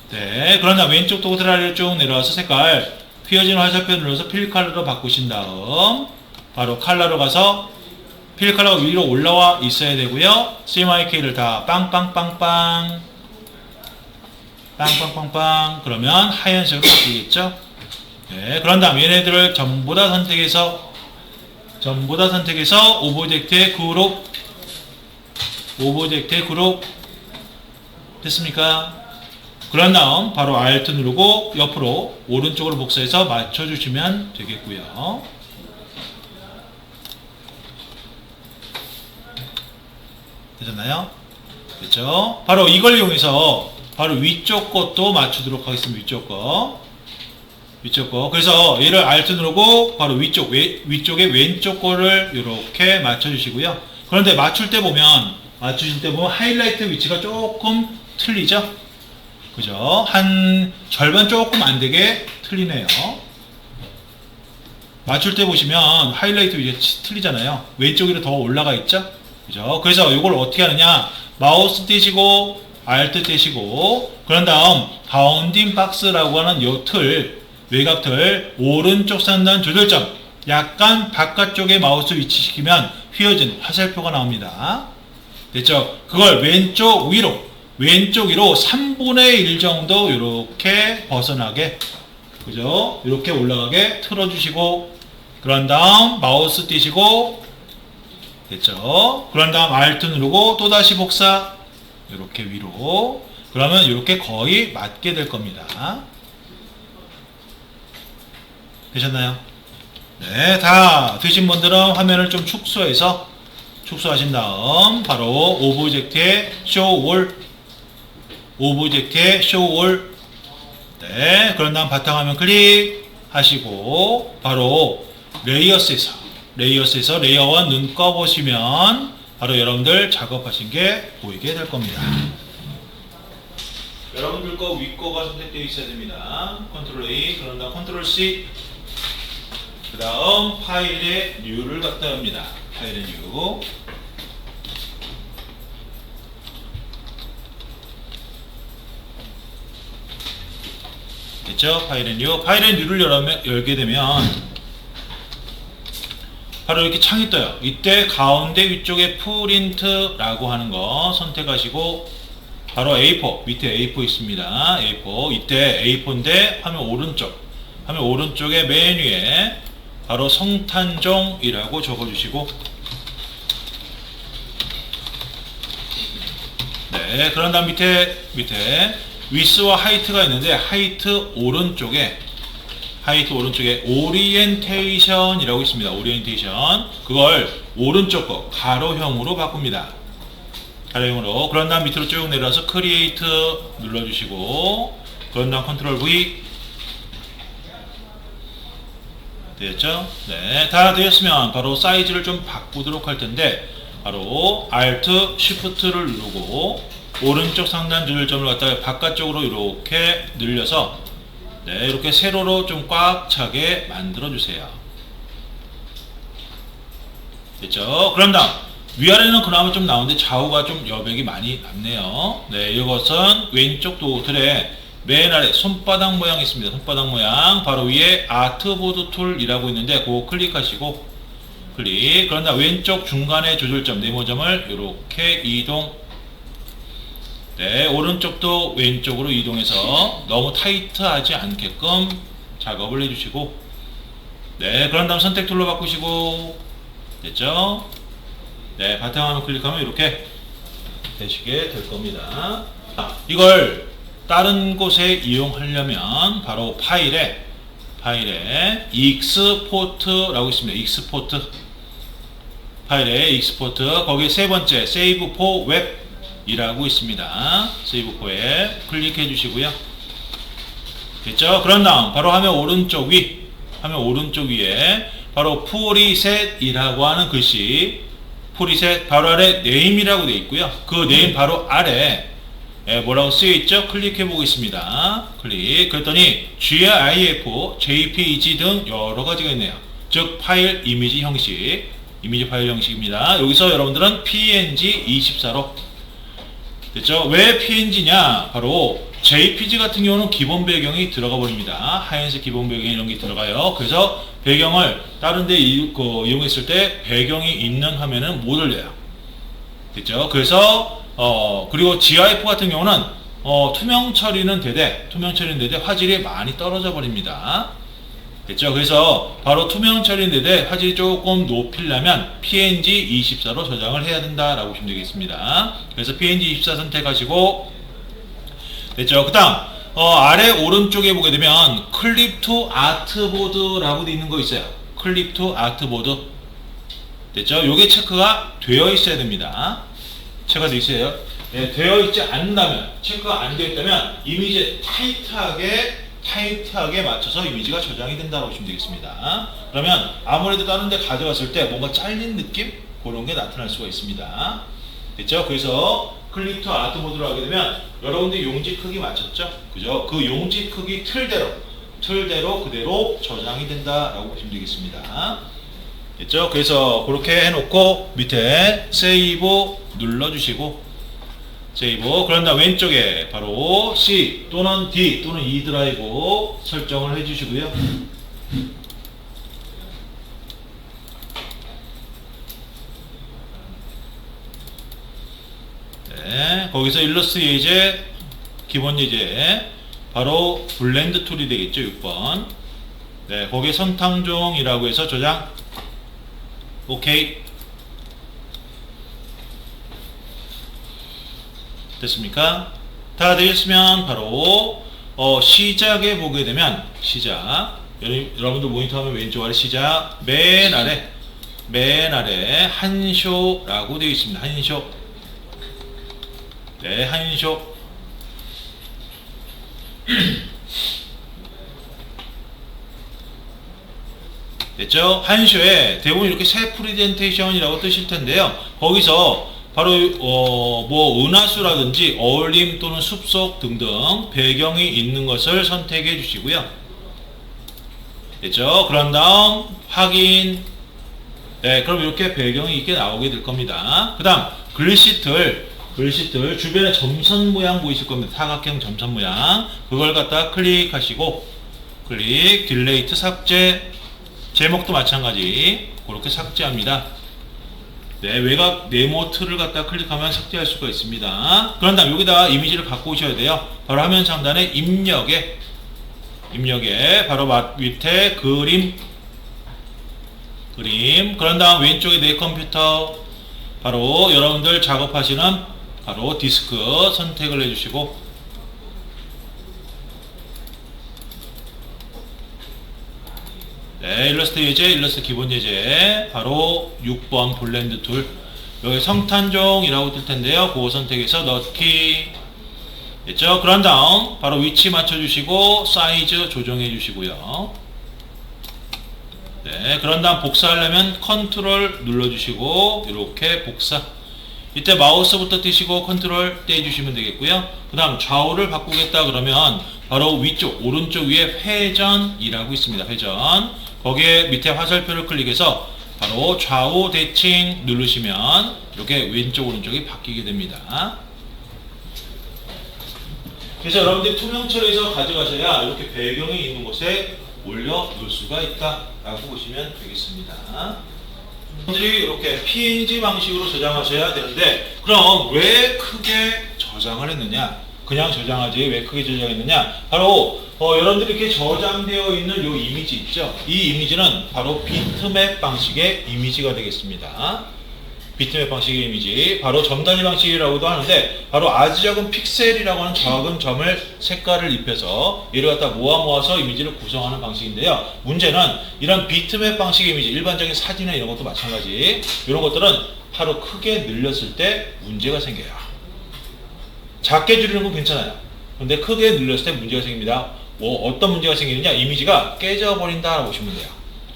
네, 그런 다음 왼쪽 도구들 아래로 쭉 내려와서 색깔 휘어진 화살표 눌러서 필 컬러로 바꾸신 다음 바로 컬러로 가서 필 컬러가 위로 올라와 있어야 되고요. CMYK를 다 빵빵빵빵 그러면 하얀색으로 바뀌겠죠. 네, 그런 다음 얘네들을 전부 다 선택해서 오브젝트의 그룹 됐습니까? 그런 다음 바로 Alt 누르고 옆으로 오른쪽으로 복사해서 맞춰주시면 되겠고요. 되셨나요? 됐죠? 바로 이걸 이용해서 바로 위쪽 것도 맞추도록 하겠습니다. 위쪽 거. 그래서 얘를 Alt 누르고 바로 위쪽에 왼쪽 거를 이렇게 맞춰주시고요. 그런데 맞추실 때 보면 하이라이트 위치가 조금 틀리죠? 그죠? 한 절반 조금 안 되게 틀리네요. 맞출 때 보시면 하이라이트 위치가 틀리잖아요. 왼쪽으로 더 올라가 있죠? 그죠? 그래서 이걸 어떻게 하느냐? 마우스 떼시고 Alt 떼시고 그런 다음 바운딩 박스라고 하는 요 틀, 외곽 틀 오른쪽 상단 조절점 약간 바깥쪽에 마우스 위치시키면 휘어진 화살표가 나옵니다. 됐죠? 그걸 왼쪽 위로 3분의 1 정도 이렇게 벗어나게, 그죠? 이렇게 올라가게 틀어주시고 그런 다음 마우스 띄시고, 됐죠? 그런 다음 Alt 누르고 또다시 복사 이렇게 위로, 그러면 이렇게 거의 맞게 될 겁니다. 되셨나요? 네, 다 되신 분들은 화면을 좀 축소하신 다음 바로 오브젝트의 Show All, 네, 그런 다음 바탕화면 클릭하시고 바로 레이어스에서 레이어 1 눈 꺼보시면 바로 여러분들 작업하신 게 보이게 될 겁니다. 여러분들 거 위 거가 선택되어 있어야 됩니다. 컨트롤 A, 그런 다음 컨트롤 C, 그 다음 파일의 New를 갖다 엽니다. 파일의 New. 됐죠? 파일의 New를 열게 되면 바로 이렇게 창이 떠요. 이때 가운데 위쪽에 프린트라고 하는 거 선택하시고 바로 A4, 밑에 A4 있습니다. A4, 이때 A4인데 화면 오른쪽에 맨 위에 바로 성탄종이라고 적어주시고, 네, 그런 다음 밑에 위스와 하이트가 있는데 하이트 오른쪽에 오리엔테이션이라고 있습니다. 오리엔테이션, 그걸 오른쪽 거 가로형으로 바꿉니다. 가로형으로. 그런 다음 밑으로 쭉 내려와서 크리에이트 눌러주시고 그런 다음 컨트롤 V. 됐죠? 네, 다 되었으면 바로 사이즈를 좀 바꾸도록 할 텐데 바로 Alt Shift를 누르고 오른쪽 상단 조절점을 갖다가 바깥쪽으로 이렇게 늘려서, 네, 이렇게 세로로 좀 꽉 차게 만들어 주세요. 됐죠? 그럼 다음 위아래는 그나마 좀 나오는데 좌우가 좀 여백이 많이 남네요. 네, 이것은 왼쪽 도틀에 맨 아래 손바닥 모양이 있습니다. 손바닥 모양 바로 위에 아트보드 툴이라고 있는데 그거 클릭하시고 그런 다음 왼쪽 중간에 조절점 네모점을 이렇게 이동, 네, 오른쪽도 왼쪽으로 이동해서 너무 타이트하지 않게끔 작업을 해주시고, 네, 그런 다음 선택 툴로 바꾸시고, 됐죠? 네, 바탕화면 클릭하면 이렇게 되시게 될 겁니다. 이걸 다른 곳에 이용하려면 바로 파일에 익스포트라고 있습니다. 익스포트 파일에 익스포트, 거기 세 번째 Save for Web 이라고 있습니다. Save for Web 클릭해 주시고요. 됐죠? 그런 다음 바로 화면 오른쪽 위에 바로 프리셋이라고 하는 글씨, 프리셋 바로 아래 네임이라고 되어 있고요. 그 네임 바로 아래 뭐라고 쓰여 있죠? 클릭해 보겠습니다. 그랬더니 GIF, JPG 등 여러 가지가 있네요. 즉 파일 이미지 파일 형식입니다. 여기서 여러분들은 PNG24로, 됐죠? 왜 PNG냐? 바로 JPG 같은 경우는 기본 배경이 들어가 버립니다. 하얀색 기본 배경 이런 게 들어가요. 그래서 배경을 다른 데 이용했을 때 배경이 있는 화면은 못 올려요. 됐죠? 그래서 그리고 GIF 같은 경우는 투명 처리는 되되 화질이 많이 떨어져 버립니다. 됐죠? 그래서 바로 투명 처리인데 화질이 조금 높이려면 PNG24로 저장을 해야 된다라고 보시면 되겠습니다. 그래서 PNG24 선택하시고, 됐죠? 그 다음 아래 오른쪽에 보게 되면 클립 투 아트보드라고 되어 있는 거 있어요. 클립 투 아트보드. 됐죠? 요게 체크가 되어 있어야 됩니다. 체크가 되어 있어요. 네, 되어 있지 않는다면, 체크가 안 되어 있다면 이미지 타이트하게 맞춰서 이미지가 저장이 된다고 보시면 되겠습니다. 그러면 아무래도 다른 데 가져갔을 때 뭔가 잘린 느낌? 그런 게 나타날 수가 있습니다. 됐죠? 그래서 클립 투 아트 모드로 하게 되면 여러분들 용지 크기 맞췄죠? 그죠? 그 용지 크기 틀대로 그대로 저장이 된다라고 보시면 되겠습니다. 됐죠? 그래서 그렇게 해놓고 밑에 세이브 눌러주시고 세이브. 그런 다음 왼쪽에 바로 C 또는 D 또는 E 드라이브 설정을 해주시고요. 네, 거기서 일러스트 예제, 기본 예제, 바로 블렌드 툴이 되겠죠. 6번. 네, 거기에 선탕종이라고 해서 저장. 오케이. 됐습니까? 다 되셨으면 바로 시작에 보게 되면 시작. 여러분들 모니터하면 왼쪽 아래 시작. 맨 아래 한쇼라고 되어 있습니다. 한쇼. 네, 한쇼. 됐죠? 한쇼에 대부분 이렇게 새 프레젠테이션이라고 뜨실 텐데요. 거기서 바로 뭐 은하수라든지 어울림 또는 숲속 등등 배경이 있는 것을 선택해 주시고요. 됐죠? 그런 다음 확인. 네, 그럼 이렇게 배경이 이렇게 나오게 될 겁니다. 그 다음 글씨틀 주변에 점선 모양 보이실 겁니다. 사각형 점선 모양. 그걸 갖다 클릭하시고 딜레이트 삭제. 제목도 마찬가지 그렇게 삭제합니다. 네, 외곽 네모 틀을 갖다 클릭하면 삭제할 수가 있습니다. 그런 다음 여기다 이미지를 갖고 오셔야 돼요. 바로 화면 상단에 입력에 바로 밑에 그림. 그런 다음 왼쪽에 내 컴퓨터 바로 여러분들 작업하시는 바로 디스크 선택을 해주시고 네, 일러스트 예제, 일러스트 기본 예제 바로 6번 블렌드 툴. 여기 성탄종이라고 뜰 텐데요. 그거 선택해서 넣기. 됐죠? 그런 다음 바로 위치 맞춰주시고 사이즈 조정해 주시고요. 네, 그런 다음 복사하려면 컨트롤 눌러주시고 이렇게 복사. 이때 마우스부터 띄시고 컨트롤 떼주시면 되겠고요. 그 다음 좌우를 바꾸겠다 그러면 바로 위쪽 오른쪽 위에 회전이라고 있습니다. 회전. 거기에 밑에 화살표를 클릭해서 바로 좌우 대칭 누르시면 이렇게 왼쪽 오른쪽이 바뀌게 됩니다. 그래서 여러분들이 투명처리해서 가져가셔야 이렇게 배경이 있는 곳에 올려 놓을 수가 있다 라고 보시면 되겠습니다. 여러분들이 이렇게 PNG 방식으로 저장하셔야 되는데 그럼 왜 크게 저장을 했느냐? 그냥 저장하지 왜 크게 저장했느냐? 바로 여러분들이 이렇게 저장되어 있는 이 이미지 있죠? 이 이미지는 바로 비트맵 방식의 이미지가 되겠습니다. 비트맵 방식의 이미지, 바로 점 단위 방식이라고도 하는데 바로 아주 작은 픽셀이라고 하는 작은 점을 색깔을 입혀서 이를 갖다 모아서 이미지를 구성하는 방식인데요. 문제는 이런 비트맵 방식의 이미지, 일반적인 사진이나 이런 것도 마찬가지 이런 것들은 바로 크게 늘렸을 때 문제가 생겨요. 작게 줄이는 건 괜찮아요. 근데 크게 늘렸을 때 문제가 생깁니다. 어떤 문제가 생기느냐? 이미지가 깨져버린다라고 보시면 돼요.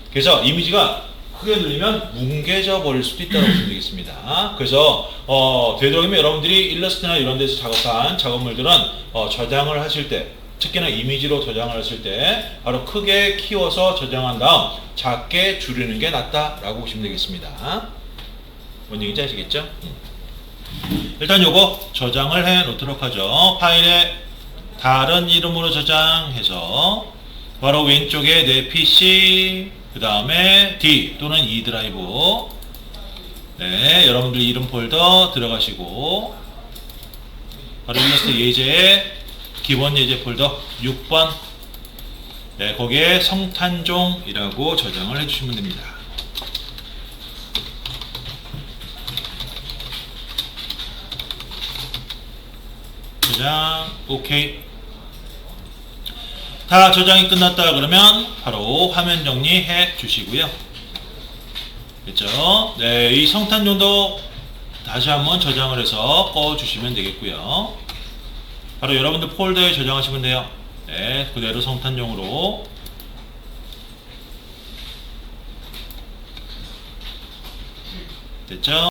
그래서 이미지가 크게 늘리면 뭉개져 버릴 수도 있다고 보시면 되겠습니다. 그래서 되도록이면 여러분들이 일러스트나 이런 데서 작업한 작업물들은 저장을 하실 때, 특히나 이미지로 저장을 하실 때 바로 크게 키워서 저장한 다음 작게 줄이는 게 낫다라고 보시면 되겠습니다. 뭔 얘기인지 아시겠죠? 일단 요거 저장을 해 놓도록 하죠. 파일에 다른 이름으로 저장해서 바로 왼쪽에 내 PC 그 다음에 D 또는 E 드라이브. 네, 여러분들 이름 폴더 들어가시고 바로 일러스트 예제 기본 예제 폴더 6번. 네, 거기에 성탄종이라고 저장을 해주시면 됩니다. 저장. 오케이. 다 저장이 끝났다 그러면 바로 화면 정리해 주시고요. 됐죠? 네, 이 성탄용도 다시 한번 저장을 해서 꺼 주시면 되겠고요. 바로 여러분들 폴더에 저장하시면 돼요. 네, 그대로 성탄용으로. 됐죠?